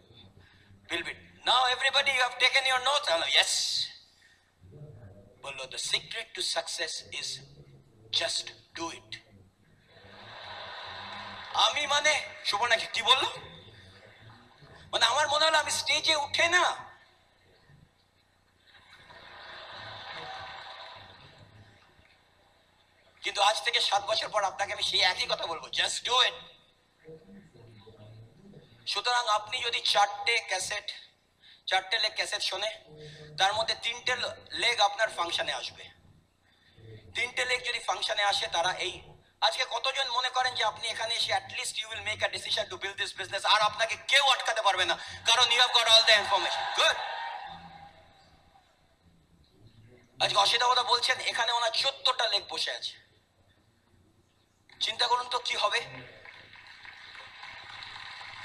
বিলবিট, now everybody you have taken your notes? Yes. বললো, the secret to success is just do it. আমি মানে সুবর্ণাকে কি বললো, মানে আমার মনে হলো আমি স্টেজে উঠে না, কিন্তু আজ থেকে 7 বছর পর আপনাকে আমি সেই একই কথা বলবো, জাস্ট ডু ইট। সুতরাং আপনি যদি 4টে লেগ ক্যাসেট শোনে, তার মধ্যে 3টে লেগ আপনার ফাংশনে আসবে। 3টে লেগ যদি ফাংশনে আসে, তারা এই আজকে কতজন মনে করেন যে আপনি এখানে এসে at least you will make a decision to build this business, আর আপনাকে কেউ আটকাতে পারবে না, কারণ you have got all the information. Good. আজকে অসিতাবদা বলছেন এখানে ওনার 14টা লেগ বসে আছে। চিন্তা করুন তো কি হবে।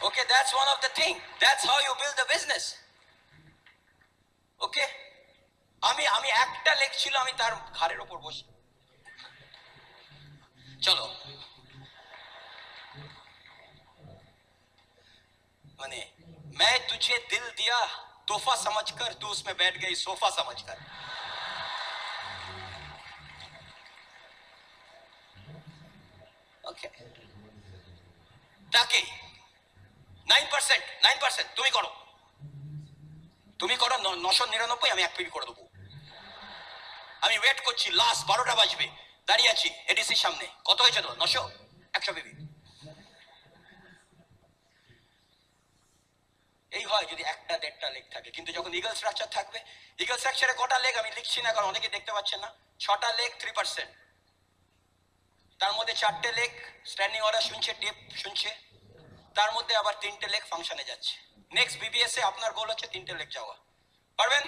Okay, that's one of the thing, that's how you build the business. Okay, আমি একটা লেগ ছিল, আমি তার ঘাড়ের ওপর বসে, চলো মানে मैं तुझे दिल दिया तोहफा समझकर, तू उसमें बैठ गई सोफा समझकर। ওকে, তাকে 9% তুমি করো 999, আমি 1 পিবি করে দেবো। আমি ওয়েট করছি, লাস্ট 12টা বাজবে, দাঁড়িয়ে আছি এডিসির সামনে। কত হয়েছে তো? 900, 100 পিবি। এই হয় যদি 1টা-1.5টা লেগ থাকে, কিন্তু যখন ইগল স্ট্রাকচার থাকবে, ইগল স্ট্রাকচারে কটা লেগ আমি লিখছি না, কারণ অনেকে দেখতে পাচ্ছেন না। 6টা লেগ 3%, তার মধ্যে 4টে লেগ স্ট্যান্ডিং অর্ডার শুনছে, টেপ শুনছে, তার মধ্যে আবার 3টে লেগ ফাংশনে যাচ্ছে। নেক্সট বিবিএস এ আপনার গোল হচ্ছে 3টে লেগ যাওয়া, পারবেন?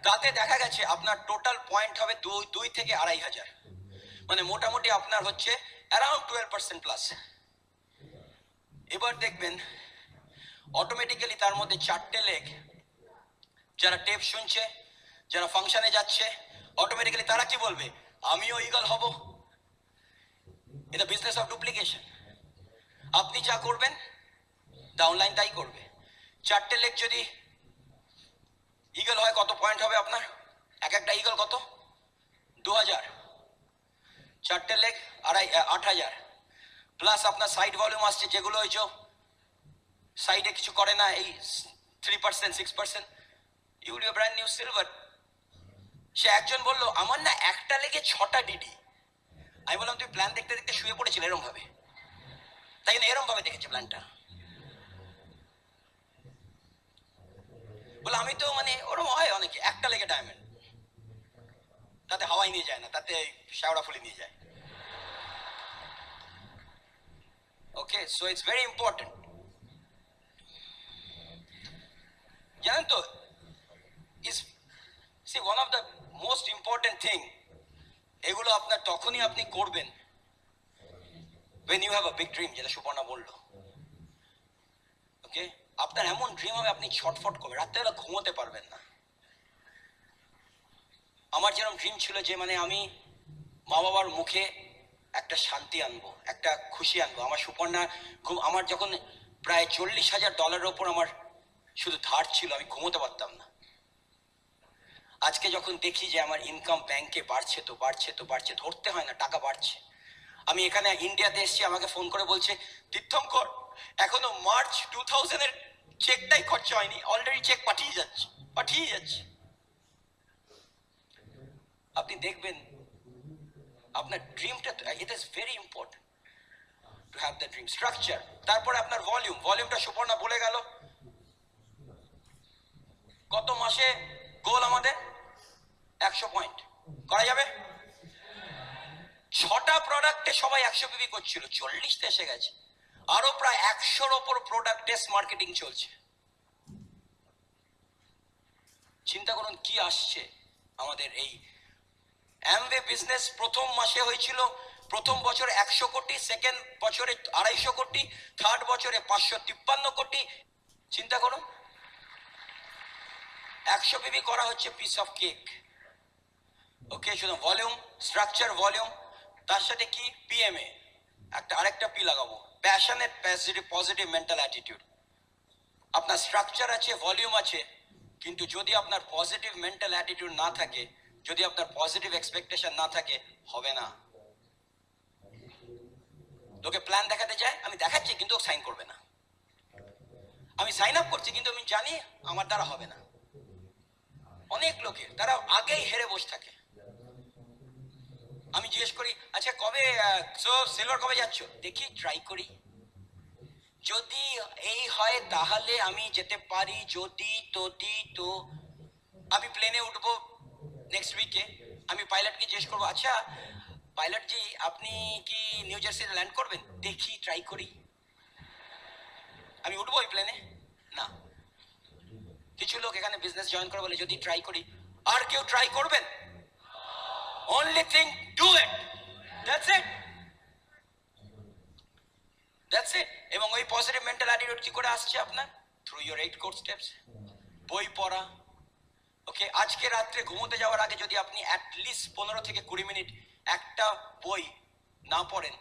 তাতে দেখা গেছে আপনার টোটাল পয়েন্ট হবে 2 থেকে 2,500, মানে মোটামুটি আপনার হচ্ছে অ্যারাউন্ড 12% প্লাস। এবার দেখবেন অটোমেটিক্যালি তার মধ্যে 4টে লেগ যারা টেপ শুনছে, যারা ফাংশনে যাচ্ছে, অটোমেটিক্যালি তারা কি বলবে, আমিও ইগল হব। এটা বিজনেস অফ ডুপ্লিকেশন। আপনি যা করবেন ডাউনলাইন তাই করবে। 4টে লেগ যদি ইগল হয়, কত পয়েন্ট হবে আপনার? একটা ইগল কত? 2000। 4টে লেগ 8,000, প্লাস আপনার সাইড ভলিউম আসছে, যেগুলো ওই যে সাইডে কিছু করে না, এই 3%, 6%, you will be brand new silver. সে একজন বললো, আমার না একটা লেগে 6টা ডিডি। আমি বললাম, তুই প্ল্যান দেখতে দেখতে শুয়ে পড়েছিল এরম ভাবে? তাই না, এরম ভাবে দেখেছে প্ল্যানটা। বলে আমি তো মানে ওরম হয় অনেকে, একটা লেগে ডায়মন্ড, তাতে হাওয়াই নিয়ে যায় না, তাতে শ্যাওড়া ফুলি নিয়ে যায়। Okay, so it's very important. জানেন তো, is see one of the most important thing, এগুলো আপনার তখনই আপনি করবেন when you have a big dream, যেটা সুপর্ণা বললো। ওকে, আপনার এমন ড্রিম হবে আপনি ছটফট করবেন, রাত্রেবেলা ঘুমোতে পারবেন না। আমার যেরকম ড্রিম ছিল যে মানে আমি মা বাবার মুখে একটা শান্তি আনবো, একটা খুশি আনবো। আমার সুপর্ণা আমার যখন প্রায় $40,000 ওপর আমার শুধু ধার ছিল, আমি ঘুমোতে পারতাম না। আজকে যখন দেখি যে আমার ইনকাম ব্যাংকে বাড়ছে তো বাড়ছে তো বাড়ছে, ধরতে হয় না, টাকা বাড়ছে। আমি এখানে ইন্ডিয়াতে এসেছি, আমাকে ফোন করে বলছে, তীর্থঙ্কর এখনো মার্চ 2000 এর চেকটাই খরচা হয়নি, অলরেডি চেক পাঠিয়ে যাচ্ছে। আপনি দেখবেন আপনার ড্রিমটা, it is very important to have the dream structure. তারপরে আপনার ভলিউমটা সুপর্ণা বলে গেল, গত মাসে গোল আমাদের 100 পয়েন্ট করা যাবে। 6টা প্রোডাক্টে সবাই 100 পিবি করছিল, 40তে এসে গেছে। আরো প্রায় 100-র ওপর প্রোডাক্ট টেস্ট মার্কেটিং চলছে। চিন্তা করুন কি আসছে আমাদের এই অ্যামওয়ে বিজনেস। প্রথম মাসে হয়েছিল, প্রথম বছরে 100 কোটি, সেকেন্ড বছরে 250 কোটি, থার্ড বছরে 553 কোটি। চিন্তা করুন, 100 পিবি করা হচ্ছে পিস অফ কেক। ওকে, শুধু ভলিউম, স্ট্রাকচার, ভলিউম, তার সাথে কি পিএমএ, আরেকটা পি লাগাবো, প্যাশনেট, পজিটিভ মেন্টাল অ্যাটিটিউড। আপনার স্ট্রাকচার আছে, ভলিউম আছে, কিন্তু যদি আপনার পজিটিভ মেন্টাল অ্যাটিটিউড না থাকে, যদি আপনার পজিটিভ এক্সপেকটেশন না থাকে, হবে না। লোকে প্ল্যান দেখাতে যায়, আমি দেখাচ্ছি কিন্তু সাইন করবে না। আমি সাইন আপ করছি কিন্তু আমি জানি আমার দ্বারা হবে না। অনেক লোকে তারা আগেই হেরে বসে থাকে। আমি জিজ্ঞেস করি, আচ্ছা কবে সিলভার কবে যাচ্ছ? দেখি ট্রাই করি, যদি এই হয় তাহলে আমি যেতে পারি, যদি তো আমি প্লেনে উঠবো নেক্সট উইকে। আমি পাইলটকে জিজ্ঞেস করবো, আচ্ছা পাইলট জি আপনি কি নিউ জার্সিতে ল্যান্ড করবেন? দেখি ট্রাই করি, আমি উঠবো ওই প্লেনে না। কিছু লোক এখানে বিজনেস জয়েন করে বলে যদি ট্রাই করি। আর কেউ ট্রাই করবেন? only thing, do it, that's it, that's it। এবং ওই পজিটিভ মেন্টাল অ্যাটিটিউড কি করে আসছে আপনার? Through your 8 core steps. বই পড়া। ওকে, আজকে রাত্রে ঘুমোতে যাওয়ার আগে যদি আপনি অ্যাটলিস্ট 15 থেকে 20 মিনিট একটা বই না পড়েন,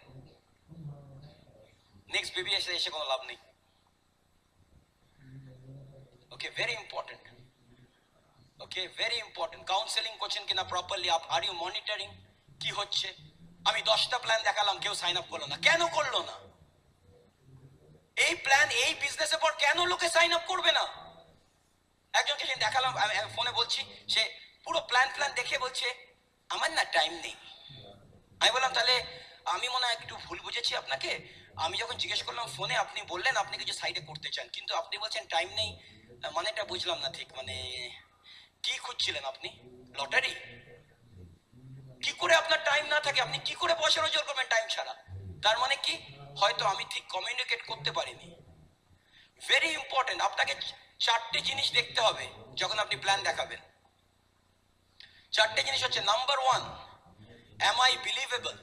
নেক্সট বেবি এসে কোনো লাভ নেই। ওকে, ভেরি ইম্পর্টেন্ট। ওকে, ভেরি ইম্পর্টেন্ট। কাউন্সেলিং করছেন কিনা প্রপারলি, আর ইউ মনিটরিং কি হচ্ছে? আমি 10টা প্ল্যান দেখালাম, কেউ সাইন আপ করলো না। কেন করলো না? এই প্ল্যান, এই বিজনেসের পর কেন লোকে সাইন আপ করবে না? একজনকে সে দেখালাম, আমি ফোনে বলছি, সে পুরো প্ল্যান দেখে বলছে আমার না টাইম নেই। আমি বললাম তাহলে আমি মনে হয় একটু ভুল বুঝেছি আপনাকে। আমি যখন জিজ্ঞেস করলাম ফোনে, আপনি বললেন আপনি কিছু সাইডে করতে চান, কিন্তু আপনি বলছেন টাইম নেই, মানেটা বুঝলাম না ঠিক। মানে কি খুঁজছিলেন আপনি? লটারি? কি করে আপনার টাইম না থাকে? আপনি কি করে পয়সা রোজগার করবেন টাইম ছাড়া? তার মানে কি, হয়তো আমি ঠিক কমিউনিকেট করতে পারিনি। Very important. আপনাকে 4টে জিনিস দেখতে হবে যখন আপনি প্ল্যান দেখাবেন। 4টে জিনিস হচ্ছে, নাম্বার 1, am I believable?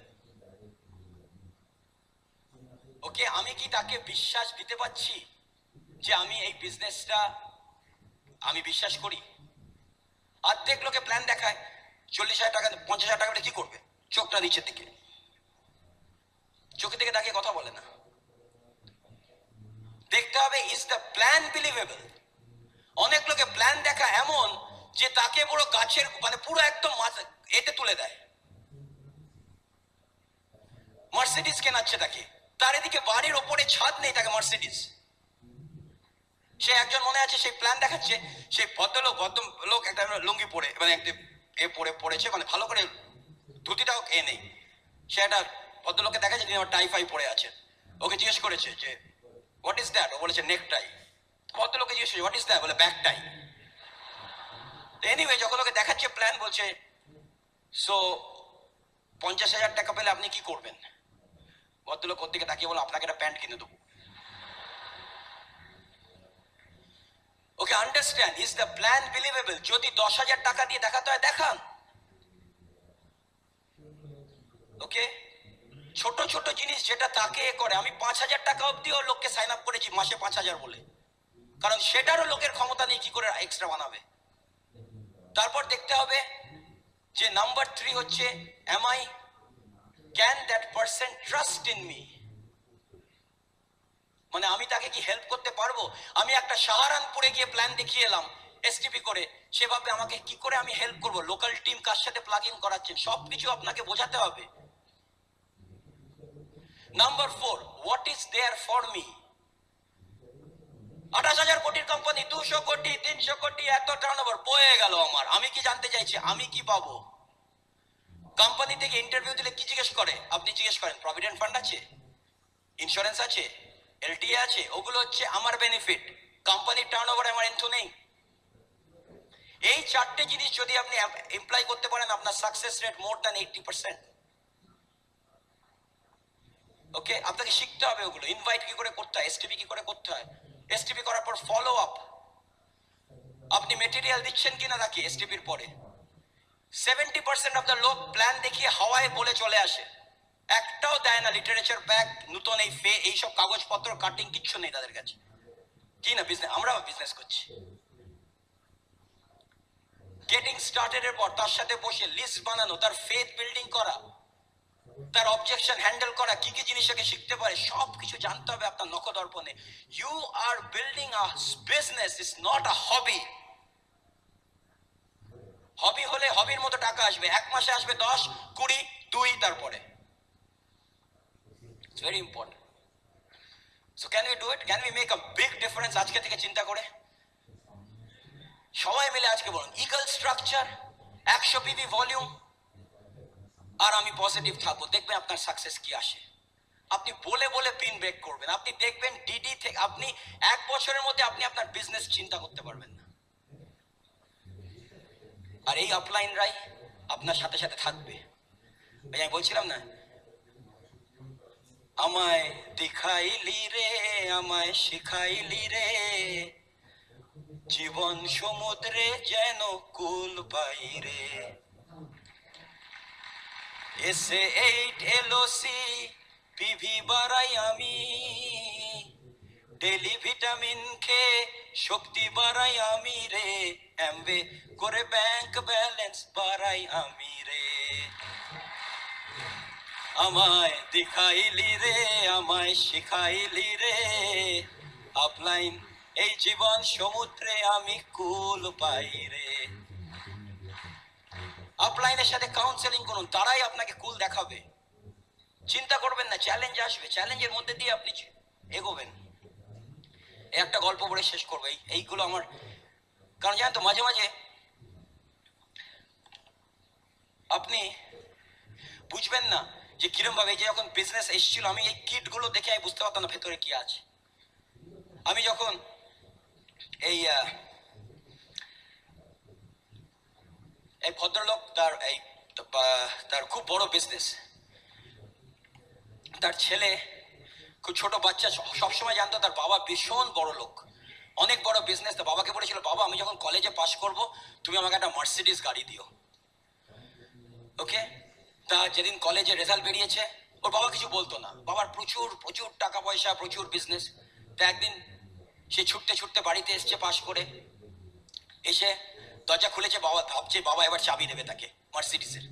ওকে, আমি কি তাকে বিশ্বাস দিতে পারছি যে আমি এই বিজনেসটা আমি বিশ্বাস করি? অর্ধেক লোকে প্ল্যান দেখায়, 40,000 টাকা 50,000 টাকা কি করবে? চোখটা নিচের দিকে, চোখের দিকে তাকিয়ে কথা বলে না। দেখতে হবে ইজ দ্য প্ল্যান বিলিভেবল। অনেক লোকে প্ল্যান দেখা এমন যে তাকে পুরো গাছের মানে পুরো একদম এতে তুলে দেয়। মার্সিডিজ কেনাচ্ছে তাকে, তার এদিকে বাড়ির ওপরে ছাদ নেই, তাকে মার্সিডিজ। সে একজন মনে আছে, সেই প্ল্যান দেখাচ্ছে, সেই ভদ্রলোক একটা লুঙ্গি পরে, মানে একটা পড়েছে, মানে ভালো করে ধুতিটাও নেই। সে একটা ভদ্রলোককে দেখাচ্ছে, তিনি আমার টাই-ফাই পরে আছেন। ওকে জিজ্ঞেস করেছে যে হোয়াট ইজ দ্যাট? ও বলেছে নেক টাই। ভদ্রলোকে জিজ্ঞেস করেছে হোয়াট ইজ দ্যাট? বলে ব্যাক টাই। এনিওয়ে, যখন ওকে দেখাচ্ছে প্ল্যান, বলছে সো 50,000 টাকা পেলে আপনি কি করবেন? ভদ্রলোক ওর দিকে তাকিয়ে বলে আপনাকে একটা প্যান্ট কিনে দেবো। Okay, understand, is the plan believable? যদি 10,000 টাকা দিয়ে দেখাতে হয় দেখান। ওকে, ছোট ছোট জিনিস যেটা তাকে করে। আমি 5,000 টাকা অব্দিও লোককে সাইন আপ করেছি মাসে 5,000 বলে, কারণ সেটারও লোকের ক্ষমতা নেই কি করে এক্সট্রা বানাবে। তারপর দেখতে হবে যে নাম্বার 3 হচ্ছে, am I, can that person trust in me? মানে আমি তাকে কি হেল্প করতে পারবো? আমি একটা সাহারানপুরে গিয়ে প্ল্যান দেখিয়ে এলাম এসটিপি করে, সেভাবে আমাকে কি করে আমি হেল্প করবো? লোকাল টিম কার সাথে প্লাগ ইন করাচ্ছেন, সবকিছু আপনাকে বোঝাতে হবে। Number 4, what is there for me? 28,000 কোটির কোম্পানি, 200 কোটি 300 কোটি এত টার্নওভার বয়ে গেল আমার। আমি কি জানতে চাইছি আমি কি পাবো? কোম্পানি থেকে ইন্টারভিউ দিলে কি জিজ্ঞেস করে? আপনি জিজ্ঞেস করেন প্রভিডেন্ট ফান্ড আছে, ইন্স্যুরেন্স আছে, এলটিএ আছে। ওগুলো হচ্ছে আমার বেনিফিট। কোম্পানির টার্নওভারে আমার এন্টু নেই। এই চারটে জিনিস যদি আপনি এমপ্লয় করতে পারেন, আপনার সাকসেস রেট মোর দ্যান 80%। ওকে, আপনাকে শিখতে হবে ওগুলো, ইনভাইট কি করে করতে হয়, এসটিপি কি করে করতে হয়, এসটিপি করার পর ফলো আপ, আপনি মেটেরিয়াল দিচ্ছেন কিনা তাকে এসটিপির পরে। 70% অফ দ্য লোক প্ল্যান দেখিয়ে হাওয়ায় বলে চলে আসে, একটাও দেয় না লিটারেচার ব্যাগ, নতুন এই এইসব কাগজপত্র কাটিং কিচ্ছু নেই তাদের কাছে। কি না বিজনেস, আমরা বিজনেস করছি। গেটিং স্টার্টেড এর পর তার সাথে বসে লিস্ট বানানো, তার ফেথ বিল্ডিং করা, তার অবজেকশন হ্যান্ডেল করা, কি কি জিনিসটাকে শিখতে পারে সব কিছু জানতে হবে আপনার নখদর্পণে। You are building a business, is not a hobby. Hobby হলে হবির মতো টাকা আসবে, এক মাসে আসবে 10, 20, 2 তারপরে। It's very important. So can we do it, can we make a big difference আজকে থেকে চিন্তা করে? সবাই মিলে আজকে বলুন, ইগল স্ট্রাকচার, 100 পিভি ভলিউম, আর আমি পজিটিভ থাকবো, দেখবেন আপনার সাকসেস কি আসে। আপনি বলে বলে পিন ব্রেক করবেন, আপনি দেখবেন ডিডি থেকে আপনি 1 বছরের মধ্যে আপনি আপনার বিজনেস চিন্তা করতে পারবেন না। আর এই আপলাইনরাই আপনার সাথে সাথে থাকবে। আমি বলছিলাম না, আমায় দেখাইলি রে, আমায় শিখাইলি রে, জীবন সমুদ্রে যেন কুল বাইরে। এসে 8 এলওসি পিভি বাড়াই আমি, ডেলি ভিটামিন খেয়ে শক্তি বাড়াই আমি রে, এমবে করে ব্যাংক ব্যালেন্স বাড়াই আমি রে। আমায় দেখাইলি রে, আমায় শিখাইলি রে, আপলাইন এই জীবন সমুদ্রে আমি কুল পাই রে। আপলাইনের সাথে কাউন্সেলিং করুন, তারাই আপনাকে কুল দেখাবে। চিন্তা করবেন না, চ্যালেঞ্জ আসবে, চ্যালেঞ্জের মধ্যে দিয়ে আপনি এগোবেন। একটা গল্প বলে শেষ করবো, এইগুলো আমার, কারণ জানেন তো মাঝে মাঝে আপনি বুঝবেন না যে কিরম ভাবে, যে যখন বিজনেস এসেছিল আমি এই কিট গুলো দেখে আমি বুঝতে পারতাম না ভেতরে কি আছে। আমি যখন এই এই ভদ্রলোক, তার খুব বড় বিজনেস, তার ছেলে খুব ছোট বাচ্চা, সবসময় জানতো তার বাবা ভীষণ বড় লোক, অনেক বড় বিজনেস। তো বাবাকে বলেছিল, বাবা আমি যখন কলেজে পাশ করব তুমি আমাকে একটা মার্সিডিজ গাড়ি দিও। ওকে, তা যেদিন কলেজে রেজাল্ট বেরিয়েছে, ওর বাবা কিছু বলতো না, বাবার প্রচুর প্রচুর টাকা পয়সা, প্রচুর বিজনেস। তো একদিন সে ছুটতে ছুটতে বাড়িতে এসছে পাশ করে, এসে দরজা খুলেছে, বাবা ভাবছে বাবা এবার চাবি দেবে তাকে মার্সিডিজের,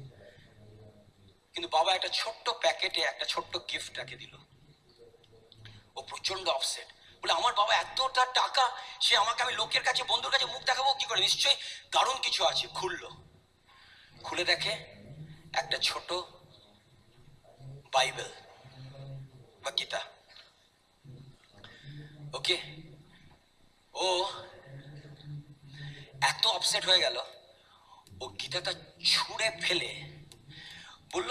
কিন্তু বাবা একটা ছোট্ট প্যাকেটে একটা ছোট্ট গিফট রেখে দিল। ও প্রচন্ড অফসেট, বলে আমার বাবা এতটা টাকা, সে আমাকে, আমি লোকের কাছে বন্ধুর কাছে মুখ দেখাবো কি করে, নিশ্চয়ই দারুণ কিছু আছে। খুললো, খুলে দেখে একটা ছোট বাইবেল বা গীতা। ওকে, ও এত আপসেট হয়ে গেল, ও গীতাটা ছুঁড়ে ফেলে বলল,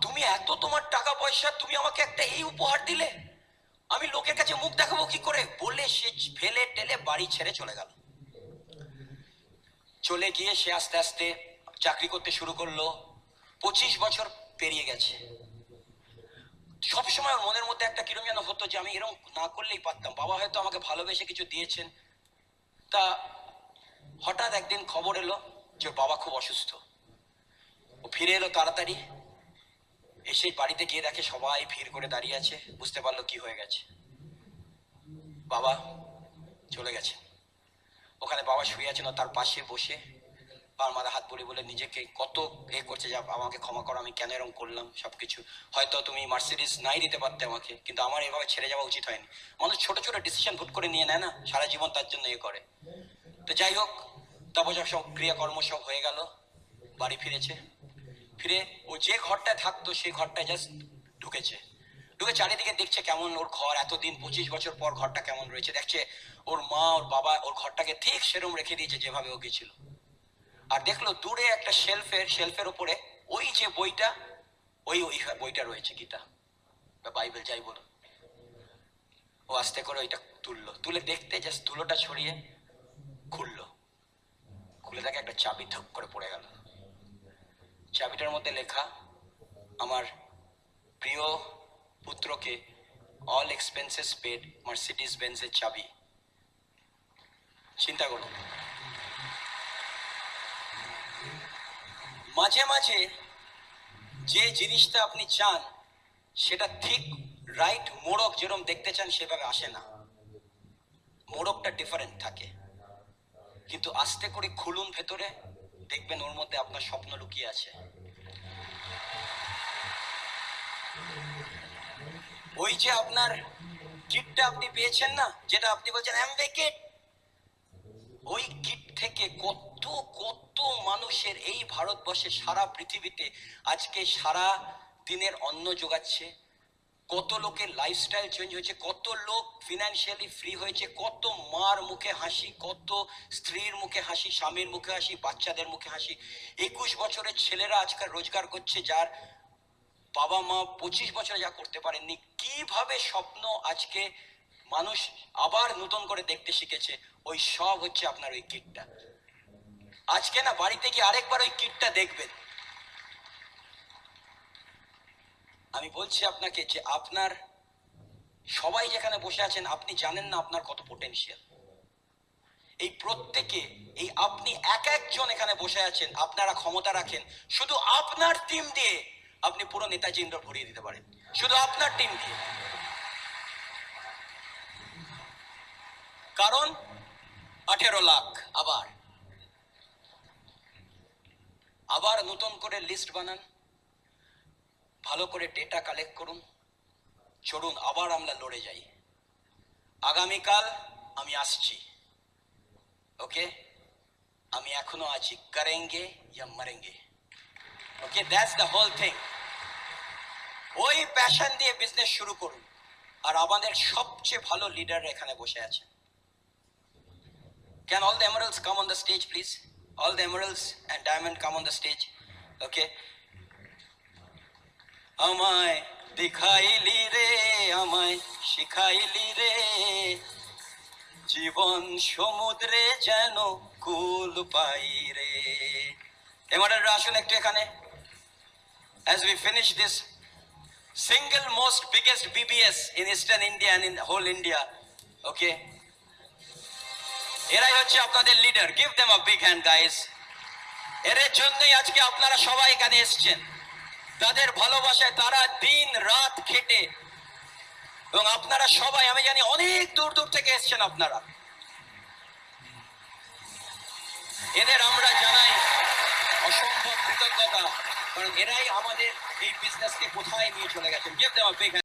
তুমি এত তোমার টাকা পয়সা, তুমি আমাকে একটা এই উপহার দিলে, আমি লোকের কাছে মুখ দেখাবো কি করে, বলে সে ফেলে টেলে বাড়ি ছেড়ে চলে গেল। চলে গিয়ে সে আস্তে আস্তে চাকরি করতে শুরু করলো, 25 বছর পেরিয়ে গেছে। সবসময় ওর মনের মধ্যে একটা কিরম যেন হতো যে আমি এরকম না করলেই পারতাম, বাবা হয়তো আমাকে ভালোবেসে কিছু দিয়েছেন। তা হঠাৎ একদিন খবর এলো যে ওর বাবা খুব অসুস্থ। ও ফিরে এলো তাড়াতাড়ি, এসে বাড়িতে গিয়ে দেখে সবাই ভিড় করে দাঁড়িয়ে আছে, বুঝতে পারলো কি হয়ে গেছে, বাবা চলে গেছে। ওখানে বাবা শুয়ে আছেন, তার পাশে বসে আর মাথা হাত বলে বলে নিজেকে কত করছে, যে আমাকে ক্ষমা করো, আমি কেন এরকম করলাম সবকিছু, হয়তো তুমি মার্সিডিজ নাই দিতে পারতে আমাকে, কিন্তু আমার এভাবে ছেড়ে যাওয়া উচিত হয়নি। মানুষ ছোট ছোট ডিসিশন ভুট করে নিয়ে নেয় না, সারা জীবন তার জন্য করে। তো যাই হোক, তারপর সব ক্রিয়াকর্ম সব হয়ে গেল, বাড়ি ফিরেছে। ফিরে ও যে ঘরটায় থাকতো সেই ঘরটায় জাস্ট ঢুকেছে, ঢুকে চারিদিকে দেখছে কেমন ওর ঘর, এতদিন 25 বছর পর ঘরটা কেমন রয়েছে, দেখছে ওর মা ওর বাবা ওর ঘরটাকে ঠিক সেরকম রেখে দিয়েছে যেভাবে ও গেছিল। আর দেখলো দূরে একটা শেলফের উপরে ওই যে বইটা, ওই বইটা রয়েছে, গীতা বা বাইবেল যাই বলো। ও আস্তে করে ওইটা তুললো, তুলে দেখতে জাস্ট ধুলোটা ছড়িয়ে খুললো, খুলে দেখে একটা চাবি ধপ করে পড়ে গেল। চাবিটার মধ্যে লেখা আমার প্রিয় পুত্রকে অল এক্সপেন্সেস পেড মার্সিডিজ বেঞ্জের চাবি। চিন্তা করুন, মাঝে মাঝে যে জিনিসটা আপনি চান সেটা ঠিক রাইট মোড়ক যেরকম দেখতে চান সেভাবে আসে না, মোড়কটা ডিফারেন্ট থাকে। কিন্তু আস্তে করে খুলুন ভেতরে, দেখবেন ওর মধ্যে আপনার স্বপ্ন লুকিয়ে আছে। ওই যে আপনার কিটটা আপনি পেয়েছেন না, যেটা আপনি বলছেন অ্যামওয়ে কিট, ওই কিট থেকে কত কত মানুষের এই ভারতবর্ষে সারা পৃথিবীতে আজকে সারা দিনের অন্ন যোগাচ্ছে, কত লোকের লাইফস্টাইল চেঞ্জ হয়েছে, কত লোক ফিনান্সিয়ালি ফ্রি হয়েছে, কত মার মুখে হাসি, কত স্ত্রীর মুখে হাসি, স্বামীর মুখে হাসি, বাচ্চাদের মুখে হাসি। 21 বছরের ছেলেরা আজকাল রোজগার করছে, যার বাবা মা 25 বছরে যা করতে পারেননি। কিভাবে স্বপ্ন আজকে মানুষ আবার নতুন করে দেখতে শিখেছে, ওই সব হচ্ছে আপনার ওই কিটটা। আজকে না বাড়িতে গিয়ে আরেকবার ওই কিটটা দেখবেন। আমি বলছি আপনাকে যে আপনার সবাই যেখানে বসে আছেন, আপনি জানেন না আপনার কত পোটেনশিয়াল। এই প্রত্যেকে, এই আপনি এক একজন এখানে বসে আছেন, আপনারা ক্ষমতা রাখেন শুধু আপনার টিম দিয়ে আপনি পুরো নেতাজি ইন্ডোর ভরিয়ে দিতে পারেন, শুধু আপনার টিম দিয়ে। কারণ 18 লাখ আবার নতুন করে লিস্ট বানান, ভালো করে ডেটা কালেক্ট করুন, চলুন আবার আমরা লড়ে যাই। আগামীকাল আমি আসছি, ওকে? আমি এখনো আছি, করেঙ্গে ইয়া মরেঙ্গে, okay? That's the whole thing. ওই প্যাশন দিয়ে বিজনেস শুরু করুন। আর আমাদের সবচেয়ে ভালো লিডার এখানে বসে আছে। Can all the emeralds come on the stage, please? All the emeralds and diamond come on the stage, okay? আমায় দেখাইলি রে, আমায় শিখাইলি রে, জীবন সমুদ্রে যেন কুল পাই রে। এমারেলরা আসুন একটু এখানে। As we finish this single most biggest BBS in Eastern India and in whole India, okay? এরাই হচ্ছে আপনাদের leader. Give them a big hand guys. এর জন্যই আজকে আপনারা সবাই এখানে এসেছেন। তাদের ভালোবাসায় তারা দিন রাত খেটে, এবং আপনারা সবাই আমি জানি অনেক দূর দূর থেকে এসেছেন আপনারা। এদের আমরা জানাই অসম্ভব কৃতজ্ঞতা, কারণ এরাই আমাদের এই বিজনেসকে কোথায় নিয়ে চলে গেছেন। Give them a big